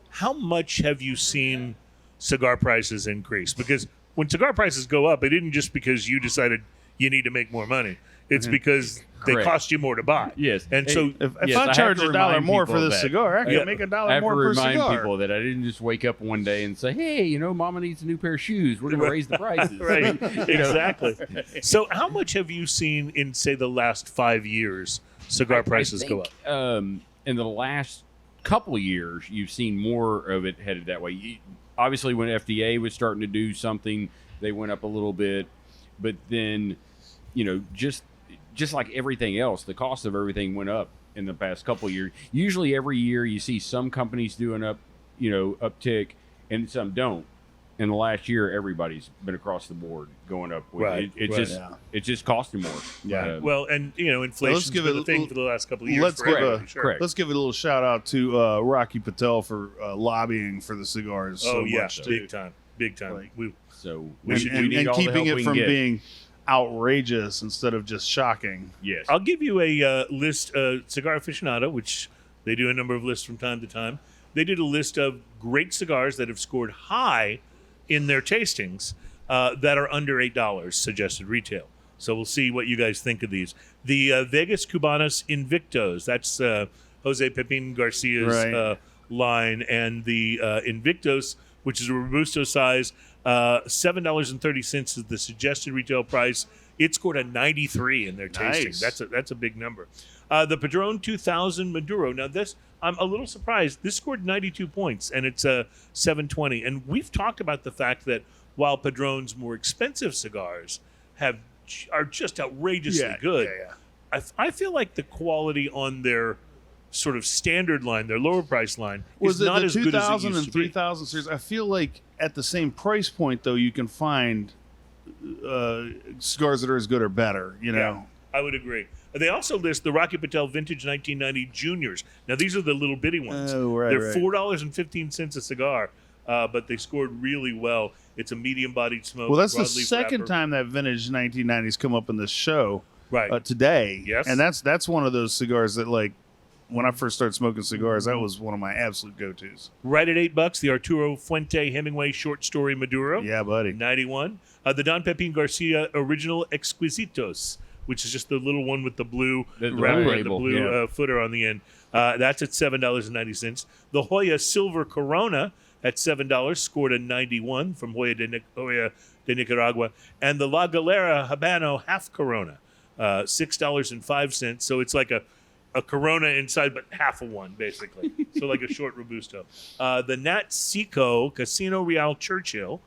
how much have you seen cigar prices increase? Because when cigar prices go up, it isn't just because you decided you need to make more money. It's because they cost you more to buy. Yes. And so if I charge $1 more for this cigar, I can make $1 more per cigar. I have to remind people that I didn't just wake up one day and say, hey, Mama needs a new pair of shoes. We're going to raise the prices. Right. Exactly. So how much have you seen in, say, the last 5 years cigar prices go up? In the last couple of years, you've seen more of it headed that way. Obviously, when FDA was starting to do something, they went up a little bit. But then, just like everything else, the cost of everything went up in the past couple of years. Usually every year you see some companies doing uptick and some don't. In the last year, everybody's been across the board going up. It's just costing more. Yeah. Well, and inflation's been a thing for the last couple of years. Let's give a little shout out to Rocky Patel for lobbying for the cigars. So much big time. Like, we need all keeping it from being outrageous instead of just shocking. Yes. I'll give you a list. Cigar Aficionado, which they do a number of lists from time to time. They did a list of great cigars that have scored high in their tastings that are under $8 suggested retail. So we'll see what you guys think of these. The Vegas Cubanos Invictos, that's Jose Pepin Garcia's line, and the Invictos, which is a Robusto size, $7.30 is the suggested retail price. It scored a 93 in their tasting. Nice. That's a big number. The Padron 2000 Maduro. Now this, I'm a little surprised. This scored 92 points, and it's a 720. And we've talked about the fact that while Padron's more expensive cigars have are just outrageously good. I feel like the quality on their sort of standard line, their lower price line, Was is it not the as good as it 2000 used and to be. 3000 series? I feel like at the same price point, though, you can find cigars that are as good or better. You know. Yeah, I would agree. They also list the Rocky Patel Vintage 1990 Juniors. Now, these are the little bitty ones. Oh, right, They're right. $4.15 a cigar, but they scored really well. It's a medium-bodied smoke. Well, that's the broadleaf second wrapper. time that vintage 1990s come up in this show. Right. Today. Yes. And that's one of those cigars that, like, when I first started smoking cigars, that was one of my absolute go-tos. Right at $8, the Arturo Fuente Hemingway Short Story Maduro. Yeah, buddy. 91. The Don Pepin Garcia Original Exquisitos, which is just the little one with the blue The wrapper blue and the label, blue yeah. footer on the end. That's at $7.90. The Hoya Silver Corona at $7 scored a 91 from Hoya de Nicaragua. And the La Galera Habano Half Corona, $6.05. So it's like a Corona inside, but half of one, basically. So like a short Robusto. The Nat Seco Casino Real Churchill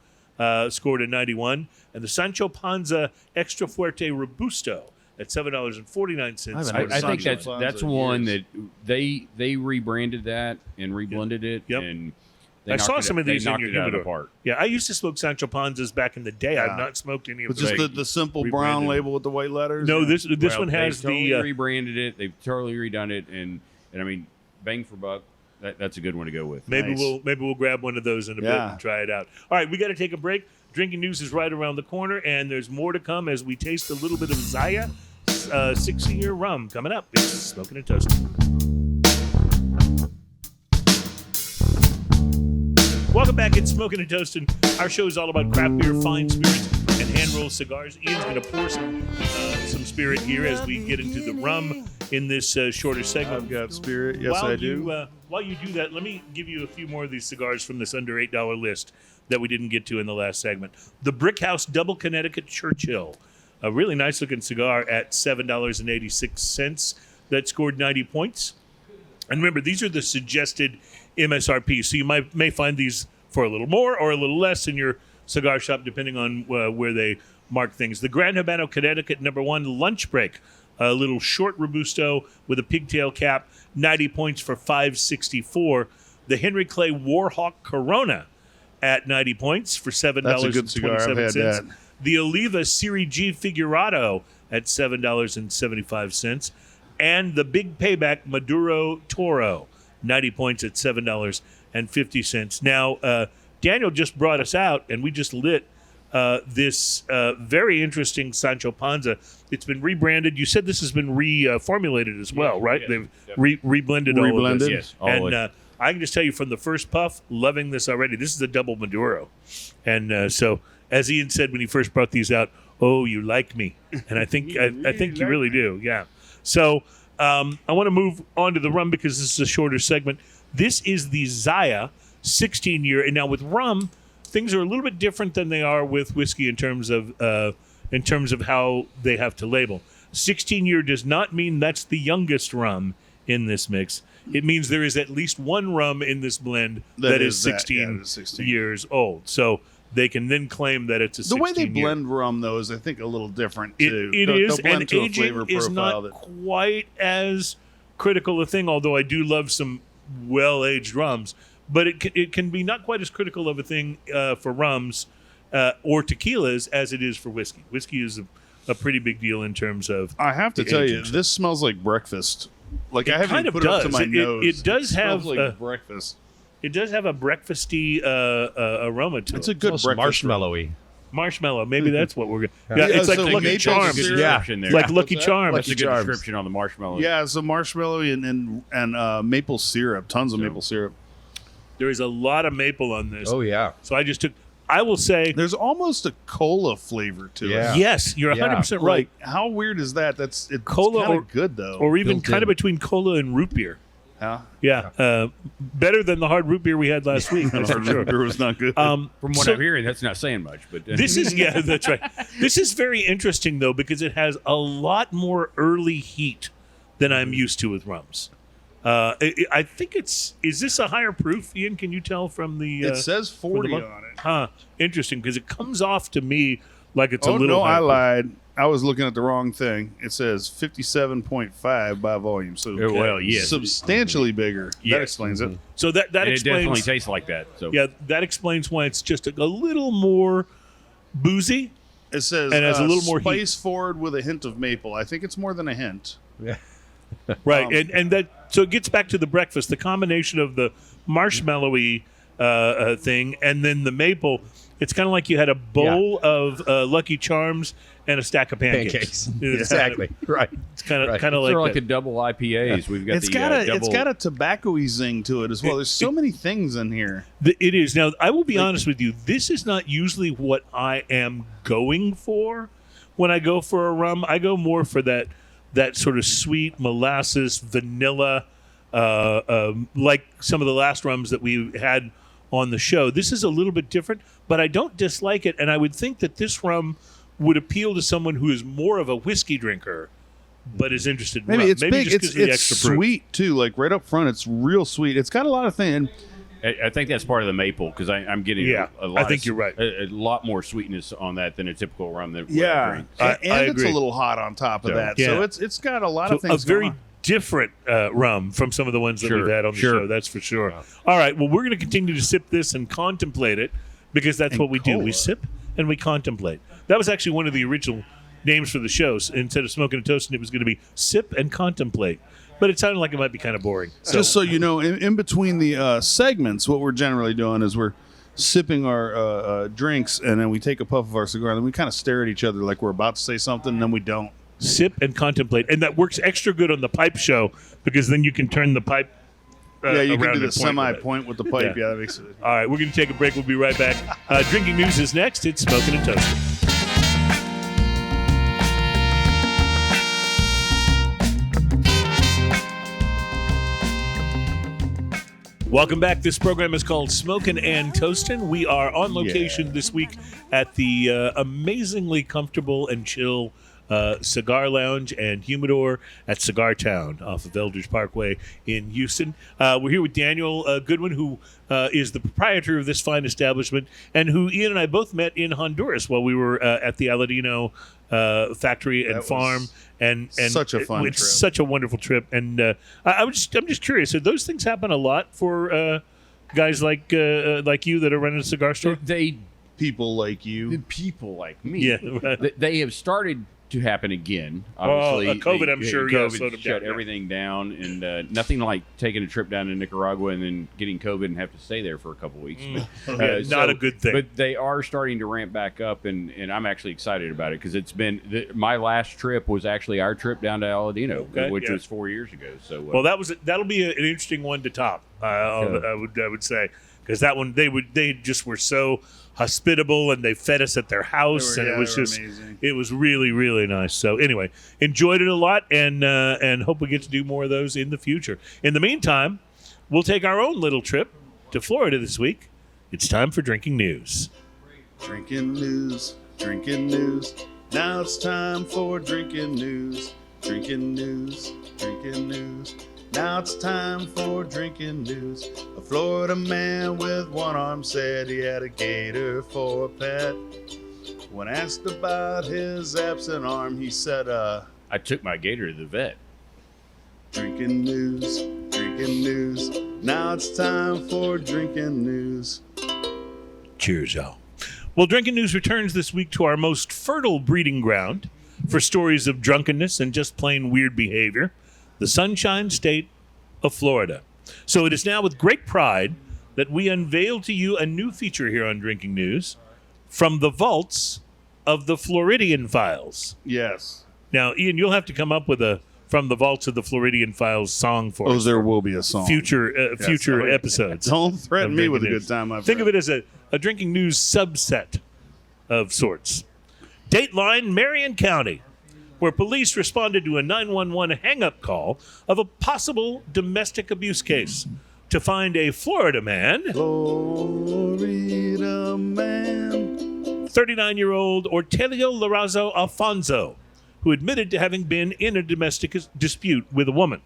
scored a 91. And the Sancho Panza Extra Fuerte Robusto at $7.49. I think Sancho that's Panza one years. that they rebranded that and reblended it. Yep. And I saw knocked it- some of these they in knocked your it out of the humidor. park. Yeah, I used to smoke Sancho Panzas back in the day. I've Yeah. not smoked any of With them. just the simple brown rebranded. label with the white letters? No, this Well, one has they've totally the rebranded it. They've totally redone it, and I mean, bang for buck. That's a good one to go with. maybe Nice. we'll grab one of those in a bit Yeah. and try it out. All right, we got to take a break. Drinking news is right around the corner, and there's more to come as we taste a little bit of Zaya 60-year rum coming up. It's Smoking and Toasting. Welcome back. It's Smoking and Toasting. Our show is all about craft beer, fine spirits, and hand-rolled cigars. Ian's going to pour some spirit here as we get into the rum in this shorter segment. I've got spirit. Yes, I do. While you do that, let me give you a few more of these cigars from this under $8 list that we didn't get to in the last segment. The Brickhouse Double Connecticut Churchill, a really nice-looking cigar at $7.86. That scored 90 points. And remember, these are the suggested MSRP, so you may find these for a little more or a little less in your cigar shop, depending on where they mark things. The Grand Habano Connecticut #1 Lunch Break, a little short Robusto with a pigtail cap, 90 points for $5.64. The Henry Clay Warhawk Corona at 90 points for $7.27. That's a good cigar. I've had that. The Oliva Serie G Figurado at $7.75. And the Big Payback Maduro Toro, 90 points at $7.50. Now, Daniel just brought us out, and we just lit this very interesting Sancho Panza. It's been rebranded. You said this has been reformulated as well, right? yes, They've definitely. reblended all of Reblended? this. Yes, all And of it. I can just tell you from the first puff, loving this already. This is a double Maduro. And so, as Ian said when he first brought these out, oh, you like me. And I think I think you really do, yeah. So I want to move on to the rum because this is a shorter segment. This is the Zaya 16-year. And now with rum, things are a little bit different than they are with whiskey in terms of how they have to label. 16-year does not mean that's the youngest rum in this mix. It means there is at least one rum in this blend that is 16, 16 years old. So they can then claim that it's a 16 The way they year. blend rum, though, is I think a little different too. It They'll is, blend and to a flavor aging is profile not quite as critical a thing, although I do love some well-aged rums. But it can be not quite as critical of a thing for rums or tequilas as it is for whiskey. Whiskey is a pretty big deal in terms of I have to the tell you, aging. this smells like breakfast. Like It I haven't kind even of put it up to does. my It- nose. it does smells have, like breakfast. It does have a breakfasty aroma to It's it. a good Almost breakfast. marshmallowy. Marshmallow. Maybe that's what we're going to... Yeah, Yeah, it's like so Lucky maple Charms. syrup- Description there. Like Lucky What's that? Charms. That's a good Charms. description on the marshmallow. Yeah, it's a marshmallow and maple syrup. Tons of maple syrup. There is a lot of maple on this. Oh yeah. So I just took... I will say... There's almost a cola flavor to Yeah. it. Yes, you're 100% right. Like, how weird is that? It's Cola kind or- of good though. Or even Built kind of in. between cola and root beer. Huh? Yeah. Better than the hard root beer we had last week. That's for sure. Beer was not good. From what So- I'm hearing, that's not saying much. But This is, yeah, that's right. This is very interesting, though, because it has a lot more early heat than I'm used to with rums. I think is this a higher proof, Ian? Can you tell from the... it says 40 month? on it. Huh, interesting, because it comes off to me like it's a Oh, little. no, I hyper. lied. I was looking at the wrong thing. It says 57.5 by volume. So Well, yes. substantially bigger. That Yes. explains it. So that And it definitely explains. tastes like that. So Yeah, that explains why it's just a little more boozy. It says And has a little more spice forward with a hint of maple. I think it's more than a hint. Right, and that so it gets back to the breakfast, the combination of the marshmallowy thing and then the maple. It's kind of like you had a bowl of Lucky Charms and a stack of pancakes. Exactly. Right. It's kind of Right. kind of they're like like a double IPAs. We've got It's the got a double. it's got a tobacco-y zing to it as well. There's so many things in here. It is. Now, I will be honest with you. This is not usually what I am going for when I go for a rum. I go more for that sort of sweet molasses, vanilla, like some of the last rums that we had on the show. This is a little bit different, but I don't dislike it. And I would think that this rum would appeal to someone who is more of a whiskey drinker, but is interested in Maybe rum. it's big. just It's 'cause of the extra proof. sweet too. Like right up front, it's real sweet. It's got a lot of things. I think that's part of the maple because I'm getting Yeah, a lot. I think you're right. A lot more sweetness on that than a typical rum that we Yeah, drink. and I it's agree. a little hot on top of So, that. yeah. So it's got a lot of So things. a very going on. different rum from some of the ones that Sure, we've had on the sure. show. That's for sure. All right. Well, we're going to continue to sip this and contemplate it because that's what we do. We sip and we contemplate. That was actually one of the original names for the show. Instead of smoking and toasting, it was going to be sip and contemplate. But it sounded like it might be kind of boring. Just so you know, in between the segments, what we're generally doing is we're sipping our drinks, and then we take a puff of our cigar, and then we kind of stare at each other like we're about to say something, and then we don't. Sip and contemplate. And that works extra good on the pipe show because then you can turn the pipe Yeah, you can around do the and point with it. semi-point with the pipe. Yeah. Yeah, that makes it. All right, we're going to take a break. We'll be right back. Drinking News is next. It's Smoking and Toasting. Welcome back. This program is called Smokin' and Toastin'. We are on location this week at the amazingly comfortable and chill cigar lounge and humidor at Cigar Towne off of Eldridge Parkway in Houston. We're here with Daniel Goodwin, who is the proprietor of this fine establishment and who Ian and I both met in Honduras while we were at the Aladino factory and That was farm. And such a fun it's trip. such a wonderful trip. And I'm just curious. So those things happen a lot for guys like you that are running a cigar store. They People like you. people like me. Yeah, right. They have started to happen again. Well, Obviously, COVID, I'm sure, yeah, COVID slowed them shut down, yeah. everything down, and nothing like taking a trip down to Nicaragua and then getting COVID and have to stay there for a couple weeks. Yeah, not a good thing. But they are starting to ramp back up, and I'm actually excited about it because it's been my last trip was actually our trip down to Aladino, Okay, which yeah. was 4 years ago. So Well, that'll be an interesting one to top. I would say because that one they just were so hospitable and they fed us at their house and it was just amazing. it was really really nice. So anyway, enjoyed it a lot and hope we get to do more of those in the future. In the meantime, we'll take our own little trip to Florida this week. It's time for drinking news. Drinking news, drinking news. Now it's time for drinking news, drinking news, drinking news. Now it's time for drinking news. A Florida man with one arm said he had a gator for a pet. When asked about his absent arm, he said, I took my gator to the vet. drinking news, drinking news. Now it's time for drinking news. Cheers, y'all. Well, Drinking News returns this week to our most fertile breeding ground for stories of drunkenness and just plain weird behavior, the Sunshine State of Florida. So it is now with great pride that we unveil to you a new feature here on Drinking News from the vaults of the Floridian Files. Yes. Now, Ian, you'll have to come up with a From the Vaults of the Floridian Files song for us. there will be a song. Future sorry. episodes. Don't threaten of me with a Drinking good News. time. my Think of friend. it as a Drinking News subset of sorts. Dateline, Marion County, where police responded to a 911 hang-up call of a possible domestic abuse case to find a Florida man, Florida man. 39-year-old Ortelio Larazo Alfonso, who admitted to having been in a domestic dispute with a woman.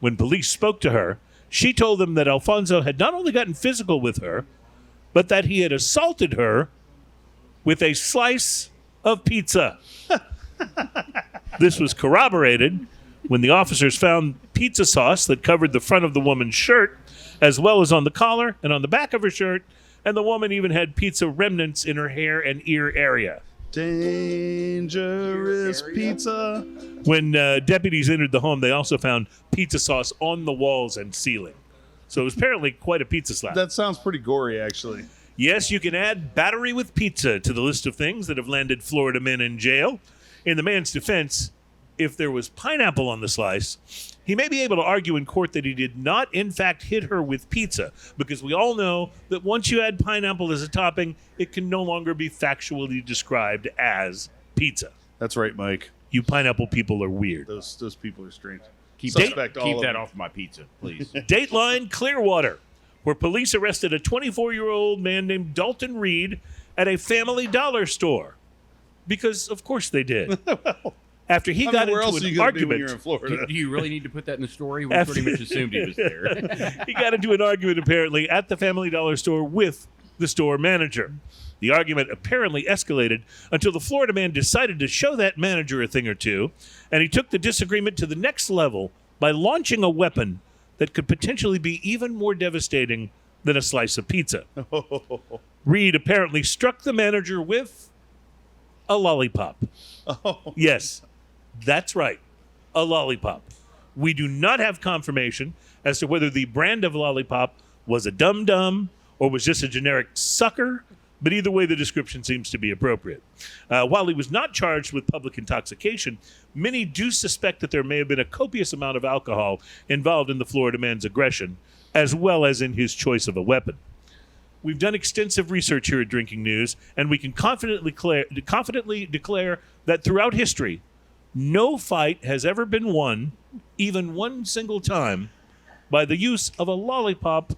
When police spoke to her, she told them that Alfonso had not only gotten physical with her, but that he had assaulted her with a slice of pizza. This was corroborated when the officers found pizza sauce that covered the front of the woman's shirt, as well as on the collar and on the back of her shirt, and the woman even had pizza remnants in her hair and ear area. Dangerous pizza. When deputies entered the home, they also found pizza sauce on the walls and ceiling. So it was apparently quite a pizza slap. That sounds pretty gory, actually. Yes, you can add battery with pizza to the list of things that have landed Florida men in jail. In the man's defense, if there was pineapple on the slice, he may be able to argue in court that he did not, in fact, hit her with pizza, because we all know that once you add pineapple as a topping, it can no longer be factually described as pizza. That's right, Mike. You pineapple people are weird. Those people are strange. Keep Suspect all of that them. off my pizza, please. Dateline Clearwater, where police arrested a 24-year-old man named Dalton Reed at a Family Dollar store. Because, of course, they did. After he got where into else are an you gonna be when argument, you're in Florida? Do you really need to put that in the story? We pretty much assumed he was there. he got into an argument apparently at the Family Dollar store with the store manager. The argument apparently escalated until the Florida man decided to show that manager a thing or two, and he took the disagreement to the next level by launching a weapon that could potentially be even more devastating than a slice of pizza. Reed apparently struck the manager with a lollipop. Yes, that's right, a lollipop. We do not have confirmation as to whether the brand of lollipop was a dum-dum or was just a generic sucker, but either way, the description seems to be appropriate. While he was not charged with public intoxication, many do suspect that there may have been a copious amount of alcohol involved in the Florida man's aggression, as well as in his choice of a weapon. We've done extensive research here at Drinking News, and we can confidently declare that throughout history, no fight has ever been won, even one single time, by the use of a lollipop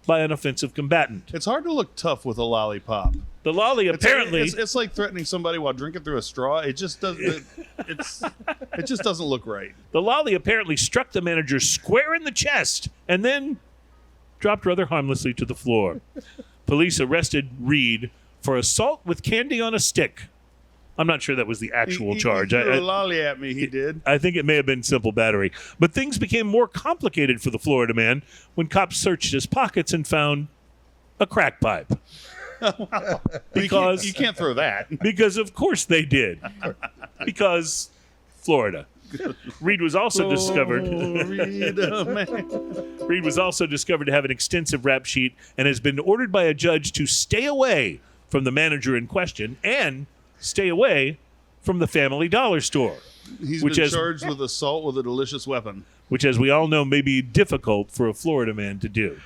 by an offensive combatant. It's hard to look tough with a lollipop. The lolly apparently... It's like threatening somebody while drinking through a straw. It just doesn't. It just doesn't look right. The lolly apparently struck the manager square in the chest and then dropped rather harmlessly to the floor. Police arrested Reed for assault with candy on a stick. I'm not sure that was the actual charge. He threw a lolly at me. He did. I think it may have been simple battery. But things became more complicated for the Florida man when cops searched his pockets and found a crack pipe. Because you can't throw that. Because of course they did. Because Florida. Reed was also discovered. Reed was also discovered to have an extensive rap sheet and has been ordered by a judge to stay away from the manager in question and stay away from the Family Dollar store. He's been charged with assault with a delicious weapon. Which, as we all know, may be difficult for a Florida man to do.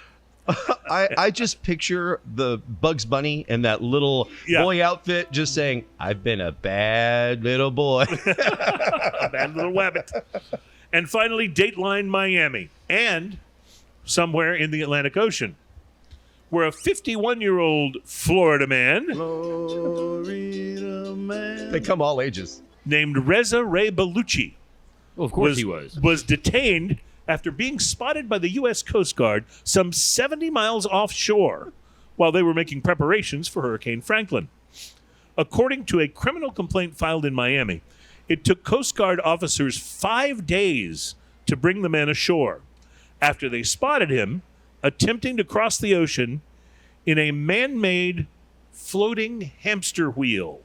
I just picture the Bugs Bunny in that little boy outfit just saying, I've been a bad little boy. A bad little wabbit. And finally, Dateline Miami. And somewhere in the Atlantic Ocean, where a 51-year-old Florida man They come all ages. named Reza Ray Bellucci Well, of course he was. was detained after being spotted by the U.S. Coast Guard some 70 miles offshore while they were making preparations for Hurricane Franklin. According to a criminal complaint filed in Miami, it took Coast Guard officers 5 days to bring the man ashore after they spotted him attempting to cross the ocean in a man-made floating hamster wheel.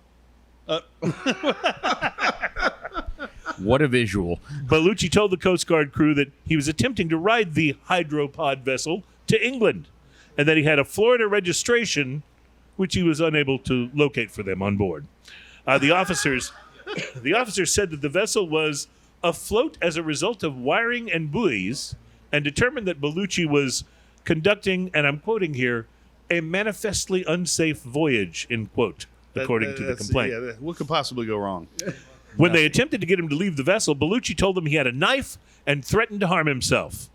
What a visual. Bellucci told the Coast Guard crew that he was attempting to ride the hydropod vessel to England and that he had a Florida registration, which he was unable to locate for them on board. The officers said that the vessel was afloat as a result of wiring and buoys and determined that Bellucci was conducting, and I'm quoting here, a manifestly unsafe voyage, end quote, according to the complaint. Yeah, what could possibly go wrong? When they attempted to get him to leave the vessel, Bellucci told them he had a knife and threatened to harm himself.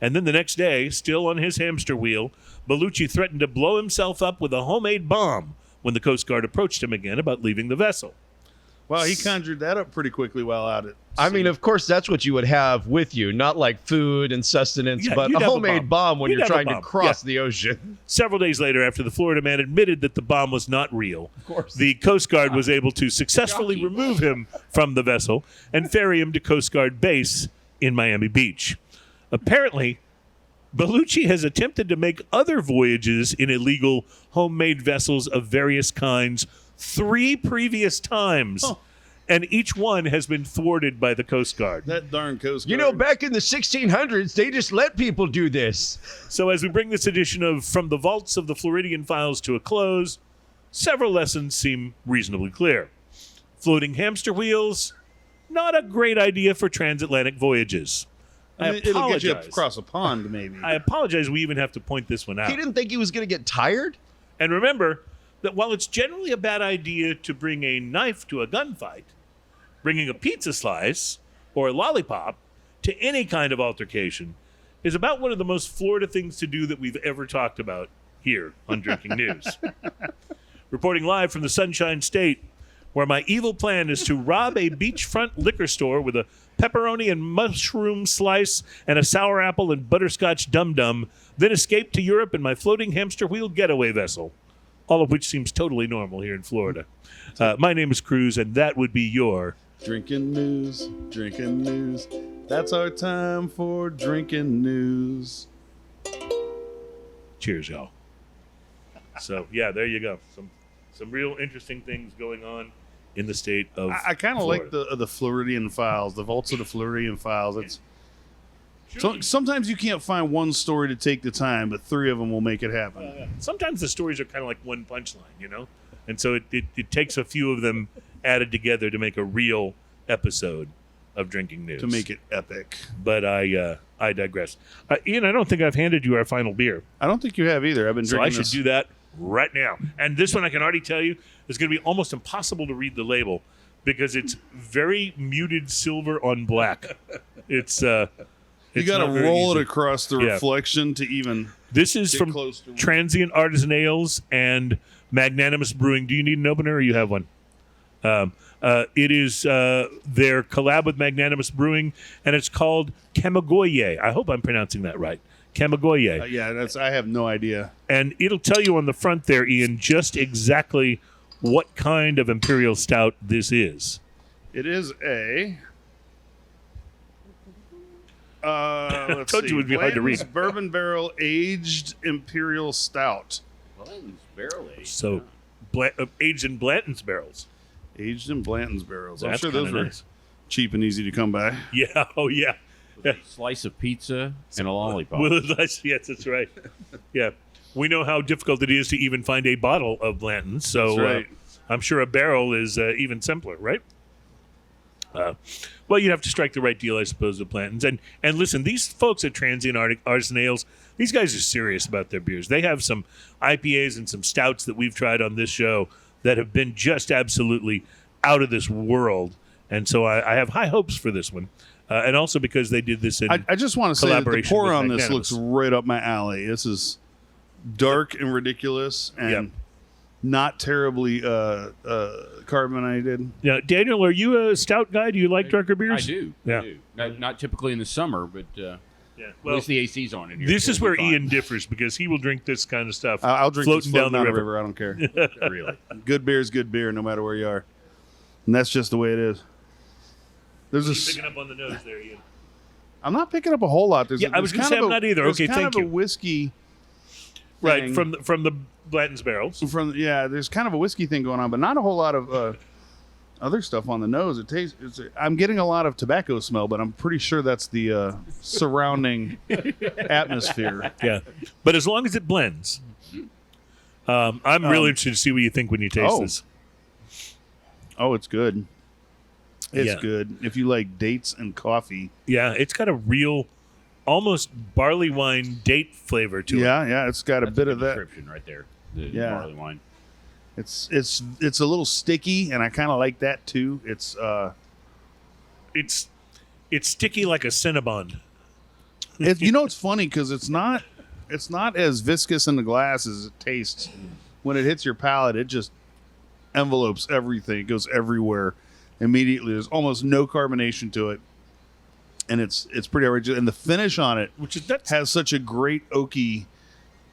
And then the next day, still on his hamster wheel, Bellucci threatened to blow himself up with a homemade bomb when the Coast Guard approached him again about leaving the vessel. Wow, he conjured that up pretty quickly while out at sea. I mean, of course, that's what you would have with you, not like food and sustenance, Yeah, but you'd a have a homemade bomb when You'd you're have a trying to bomb. cross Yeah. the ocean. Several days later, after the Florida man admitted that the bomb was not real, Of course. the Coast Guard was able to successfully remove him from the vessel and ferry him to Coast Guard base in Miami Beach. Apparently, Bellucci has attempted to make other voyages in illegal homemade vessels of various kinds 3 previous times, and each one has been thwarted by the Coast Guard. That darn Coast Guard. You know, back in the 1600s, they just let people do this. So as we bring this edition of From the Vaults of the Floridian Files to a close, several lessons seem reasonably clear. Floating hamster wheels, not a great idea for transatlantic voyages. I mean, it'll get you across a pond, maybe. I apologize we even have to point this one out. He didn't think he was going to get tired? And remember that while it's generally a bad idea to bring a knife to a gunfight, bringing a pizza slice or a lollipop to any kind of altercation is about one of the most Florida things to do that we've ever talked about here on Drinking News. Reporting live from the Sunshine State, where my evil plan is to rob a beachfront liquor store with a pepperoni and mushroom slice and a sour apple and butterscotch dum-dum, then escape to Europe in my floating hamster wheel getaway vessel, all of which seems totally normal here in Florida. My name is Cruz, and that would be your... Drinking news, drinking news. That's our time for drinking news. Cheers, y'all. So, yeah, there you go. Some real interesting things going on in the state of I kind of like Florida. the Floridian Files, the Vaults of the Floridian Files. It's sometimes you can't find one story to take the time, but 3 of them will make it happen. Sometimes the stories are kind of like one punchline, you know? And so it takes a few of them added together to make a real episode of Drinking News. To make it epic. But I digress. Ian, I don't think I've handed you our final beer. I don't think you have either. I've been So drinking I should do that right now. And this one I can already tell you is going to be almost impossible to read the label because it's very muted silver on black. It's You got to roll it across the reflection to even. This is get from close to Transient Artisan Ales and Magnanimous Brewing. Do you need an opener or you have one? It is their collab with Magnanimous Brewing, and it's called Kamugoye. I hope I'm pronouncing that right. Kamugoye. Yeah, I have no idea. And it'll tell you on the front there, Ian, just exactly what kind of imperial stout this is. It is a. Let's Told you it would be hard to read. Blanton's Bourbon Barrel Aged Imperial Stout. Blanton's barrel aged. So, aged in Blanton's barrels. Aged in Blanton's barrels. I'm That's sure those kinda were nice. cheap and easy to come by. Yeah. Oh, yeah. A slice of pizza and a lollipop. Well, yes, that's right. Yeah. We know how difficult it is to even find a bottle of Blanton's, so That's right. I'm sure a barrel is even simpler, right? Well, you'd have to strike the right deal, I suppose, with Blanton's. And listen, these folks at Transient Artisan Ales, these guys are serious about their beers. They have some IPAs and some stouts that we've tried on this show that have been just absolutely out of this world. And so I have high hopes for this one. And also because they did this in I just want to say that the collaboration pour with on this Magnanimous. looks right up my alley. This is dark and ridiculous and not terribly carbonated. Yeah, Daniel, are you a stout guy? Do you like darker beers? I do. Yeah. I do. Not typically in the summer, but Yeah. at Well, least the AC's on in here. this so is it'll where be fine. Ian differs because he will drink this kind of stuff. I'll drink this floating down the river. I don't care. Really. Good beer is good beer, no matter where you are, and that's just the way it is. There's a. Picking up on the nose there, Ian. I'm not picking up a whole lot. There's Yeah, I was there's gonna kind say of I'm not either. there's Okay, kind thank of you. a whiskey. Right, thing. from the Blanton's barrels. There's kind of a whiskey thing going on, but not a whole lot of other stuff on the nose. It tastes. I'm getting a lot of tobacco smell, but I'm pretty sure that's the surrounding atmosphere. Yeah, but as long as it blends, I'm really interested to see what you think when you taste this. Oh, it's good. It's Yeah. good if you like dates and coffee. Yeah, it's got a real, almost barley wine date flavor to it. Yeah, it's got a That's bit good of that. description right there. The Yeah. barley wine. It's a little sticky, and I kind of like that too. It's sticky like a Cinnabon. it's funny because it's not as viscous in the glass as it tastes. When it hits your palate, it just envelopes everything. It goes everywhere. immediately. There's almost no carbonation to it, and it's pretty outrageous. And the finish on it, has such a great oaky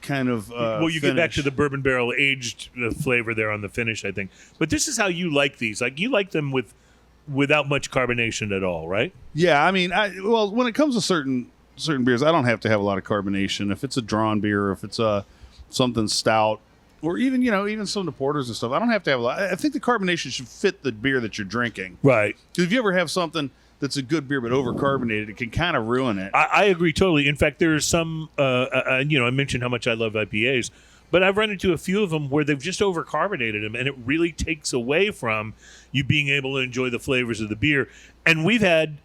kind of well, you finish. get back to the bourbon barrel aged flavor there on the finish, I think. But this is how you like these. Like, you like them without much carbonation at all, right? Yeah, I mean, well, when it comes to certain beers, I don't have to have a lot of carbonation. If it's a drawn beer, if it's something stout, or even some of the porters and stuff, I don't have to have a lot. I think the carbonation should fit the beer that you're drinking. Right. Because if you ever have something that's a good beer but overcarbonated, it can kind of ruin it. I agree totally. In fact, there's some, I mentioned how much I love IPAs, but I've run into a few of them where they've just overcarbonated them, and it really takes away from you being able to enjoy the flavors of the beer. And we've had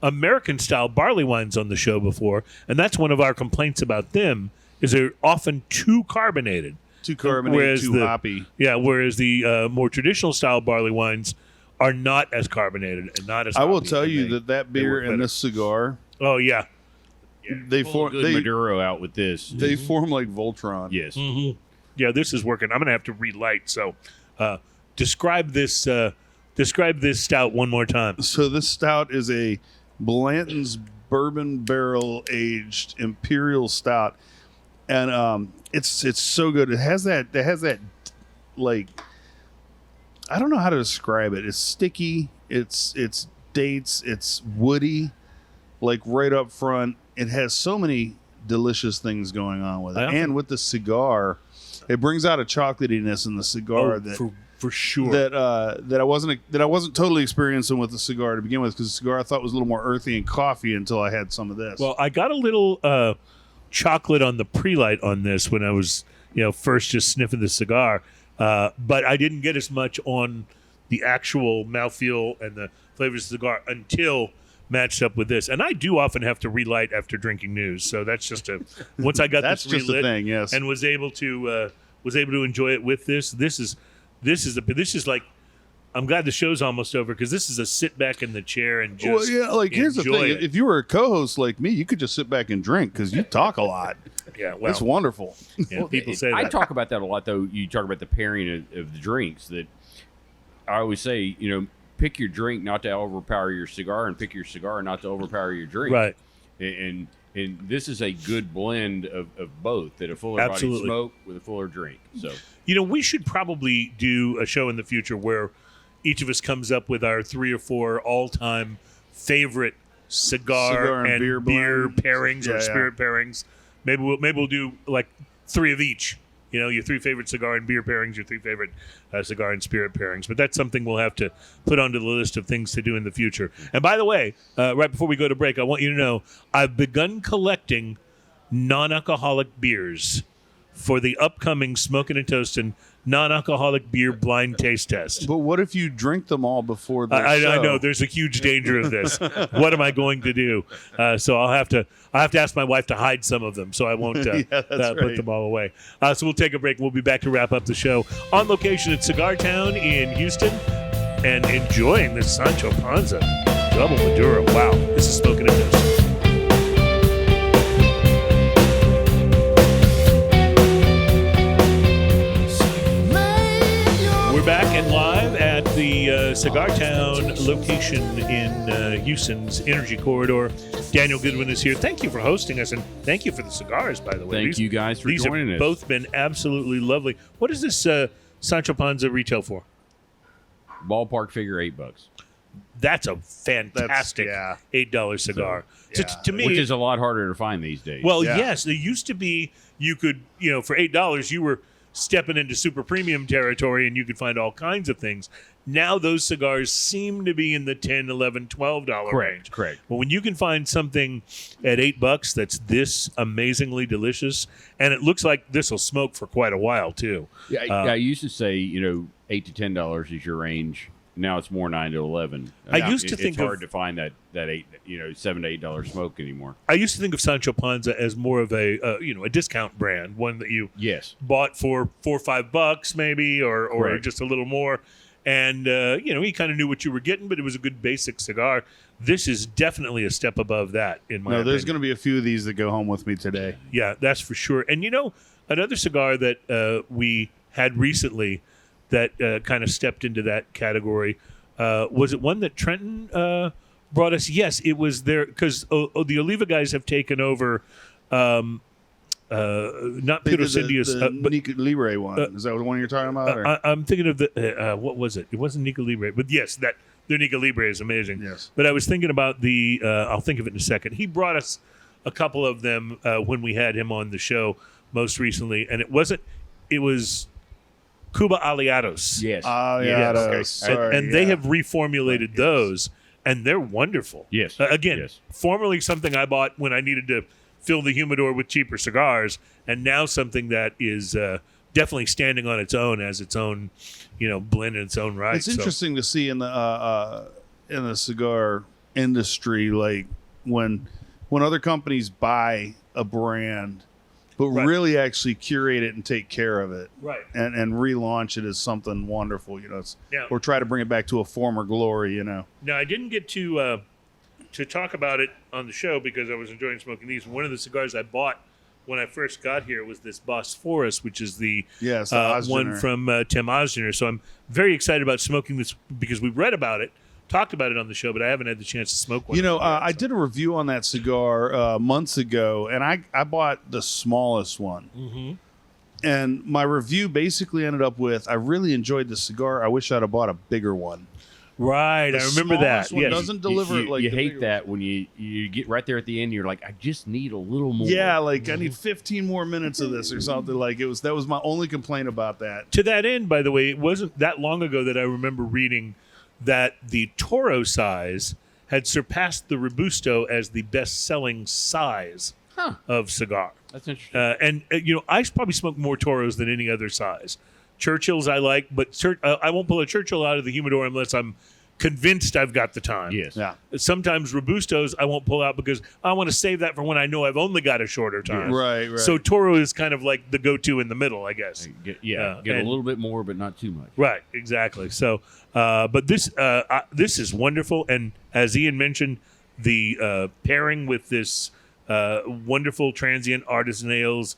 American-style barley wines on the show before, and that's one of our complaints about them, is they're often too carbonated. Too carbonated, too hoppy. Yeah, whereas the more traditional-style barley wines are not as carbonated and not as hoppy. I will tell you that beer and this cigar. Oh, yeah. They form Maduro out with this. They form like Voltron. Yes. Mm-hmm. Yeah, this is working. I'm going to have to relight. So, describe this stout one more time. So this stout is a Blanton's bourbon barrel aged imperial stout, and it's so good. It has that like, I don't know how to describe it. It's sticky. It's dates. It's woody, like right up front. It has so many delicious things going on with it, and with the cigar, it brings out a chocolatiness in the cigar for sure that I wasn't totally experiencing with the cigar to begin with, because the cigar I thought was a little more earthy and coffee until I had some of this. Well, I got a little chocolate on the pre-light on this when I was first just sniffing the cigar. But I didn't get as much on the actual mouthfeel and the flavors of the cigar until matched up with this. And I do often have to relight after drinking news. So that's just once I got that's this just relit a thing, yes. and was able to enjoy it with this. This is like, I'm glad the show's almost over, because this is a sit back in the chair and just here's the thing. it. If you were a co-host like me, you could just sit back and drink, because you talk a lot. Yeah, well, it's wonderful. Yeah, people say that. I talk about that a lot, though. You talk about the pairing of the drinks. That I always say, pick your drink not to overpower your cigar, and pick your cigar not to overpower your drink. Right. And this is a good blend of both, that a fuller body smoke with a fuller drink. So we should probably do a show in the future where each of us comes up with our 3 or 4 all-time favorite cigar and beer pairings or spirit pairings. Maybe we'll do like 3 of each. Your 3 favorite cigar and beer pairings, your 3 favorite cigar and spirit pairings. But that's something we'll have to put onto the list of things to do in the future. And by the way, right before we go to break, I want you to know I've begun collecting non-alcoholic beers for the upcoming Smokin' and Toastin' non-alcoholic beer blind taste test. But what if you drink them all before the show? I know there's a huge danger of this. What am I going to do? So I'll have to ask my wife to hide some of them, so I won't put them all away. So we'll take a break. We'll be back to wrap up the show on location at Cigar Towne in Houston, and enjoying this Sancho Panza Double Maduro. Wow, this is Smokin' and Toastin'. We're back and live at the Cigar Towne location in Houston's Energy Corridor. Daniel Goodwin is here. Thank you for hosting us, and thank you for the cigars, by the way. Thank you guys for joining us. These have both been absolutely lovely. What does this Sancho Panza retail for? Ballpark figure $8. That's a fantastic $8 cigar. So, to me, which is a lot harder to find these days. Well, yes, there used to be. You could, for $8, you were stepping into super premium territory, and you could find all kinds of things. Now those cigars seem to be in the $10, $11, $12 range. Correct. But when you can find something at $8 that's this amazingly delicious, and it looks like this will smoke for quite a while too. Yeah, I used to say $8 to $10 is your range. Now it's more $9 to $11. I used to think it's hard to find that $7 to $8 smoke anymore. I used to think of Sancho Panza as more of a discount brand, one that you bought for $4 or $5 maybe, or just a little more, and you kind of knew what you were getting, but it was a good basic cigar. This is definitely a step above that in my opinion. There's going to be a few of these that go home with me today. Yeah, that's for sure. And another cigar that we had recently that kind of stepped into that category Was it one that Trenton brought us? Yes, it was there because the Oliva guys have taken over. Not They did Puros Indios, but Nica Libre one. Is that the one you're talking about? Or? I'm thinking of the what was it? It wasn't Nica Libre, but yes, their Nica Libre is amazing. Yes. But I was thinking about the. I'll think of it in a second. He brought us a couple of them when we had him on the show most recently, and it wasn't. It was Cuba Aliados. Yes. Yeah. Okay. Sorry, and they have reformulated those, and they're wonderful. Yes. Again, Yes. formerly something I bought when I needed to fill the humidor with cheaper cigars, and now something that is definitely standing on its own as its own, blend in its own right. It's interesting to see in the cigar industry, like when other companies buy a brand, but really actually curate it and take care of it, right, and relaunch it as something wonderful, or try to bring it back to a former glory, Now I didn't get to talk about it on the show because I was enjoying smoking these. One of the cigars I bought when I first got here was this Bosphorus, which is the one from Tim Osgener. So I'm very excited about smoking this because we read about it, talked about it on the show, but I haven't had the chance to smoke one. I did a review on that cigar months ago, and I bought the smallest one. Mm-hmm. And my review basically ended up with, I really enjoyed the cigar. I wish I'd have bought a bigger one. Right, I remember that. One Yes. doesn't deliver it like you the hate bigger that when you get right there at the end. You're like, I just need a little more. Yeah, like I need 15 more minutes of this or something. Like that was my only complaint about that. To that end, by the way, it wasn't that long ago that I remember reading that the Toro size had surpassed the Robusto as the best-selling size of cigar. That's interesting. And I probably smoke more Toros than any other size. Churchills I like, but I won't pull a Churchill out of the humidor unless I'm convinced I've got the time. Yes. Yeah. Sometimes Robustos I won't pull out because I want to save that for when I know I've only got a shorter time. Right. So Toro is kind of like the go-to in the middle, I guess. Get a little bit more, but not too much. Right, exactly. So, but this is wonderful, and as Ian mentioned, the pairing with this wonderful Transient Artisan Ales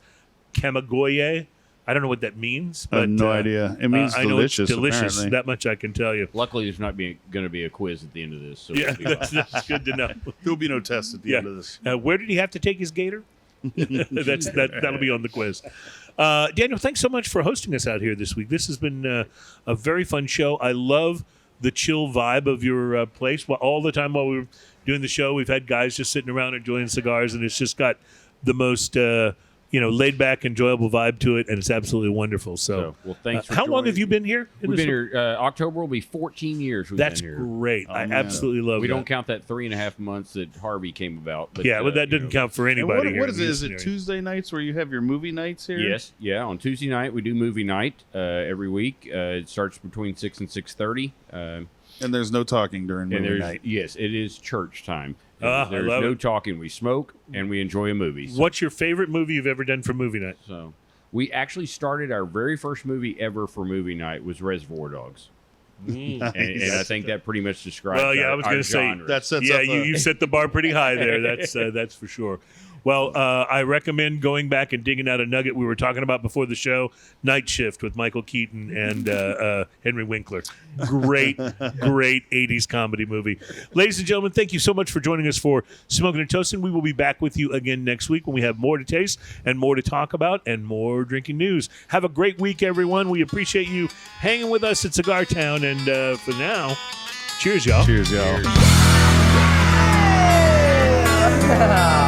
Kamugoye. I don't know what that means. But, I have no idea. It means I know it's delicious. delicious. Apparently. That much I can tell you. Luckily, there's not going to be a quiz at the end of this. So Yeah, it'll be fine. that's good to know. There'll be no test at the end of this. Where did he have to take his gator? That'll be on the quiz. Daniel, thanks so much for hosting us out here this week. This has been a very fun show. I love the chill vibe of your place. All the time while we were doing the show, we've had guys just sitting around enjoying cigars, and it's just got the most laid back, enjoyable vibe to it, and it's absolutely wonderful. So well, thanks. For how long joining. have you been here? We've been here. October will be 14 years. That's been here. great. I man. absolutely love. We that. don't count that 3.5 months that Harvey came about. But, But that doesn't count for And anybody. what here is in it? the Is it Houston area. Tuesday nights where you have your movie nights here? Yes, yeah. On Tuesday night we do movie night every week. It starts between 6 and 6:30. And there's no talking during movie night. Yes, it is church time. I There's love no it. talking. We smoke and we enjoy a movie. What's your favorite movie you've ever done for movie night? So we actually started our very first movie ever for movie night was Reservoir Dogs. And I think that pretty much describes Well, yeah, I was our going to say genre. That sets yeah, up you set the bar pretty high there. That's for sure. Well, I recommend going back and digging out a nugget we were talking about before the show, Night Shift with Michael Keaton and Henry Winkler. Great 80s comedy movie. Ladies and gentlemen, thank you so much for joining us for Smoking and Toasting. We will be back with you again next week when we have more to taste and more to talk about and more drinking news. Have a great week, everyone. We appreciate you hanging with us at Cigar Towne. And for now, cheers, y'all. Cheers, y'all. Yeah!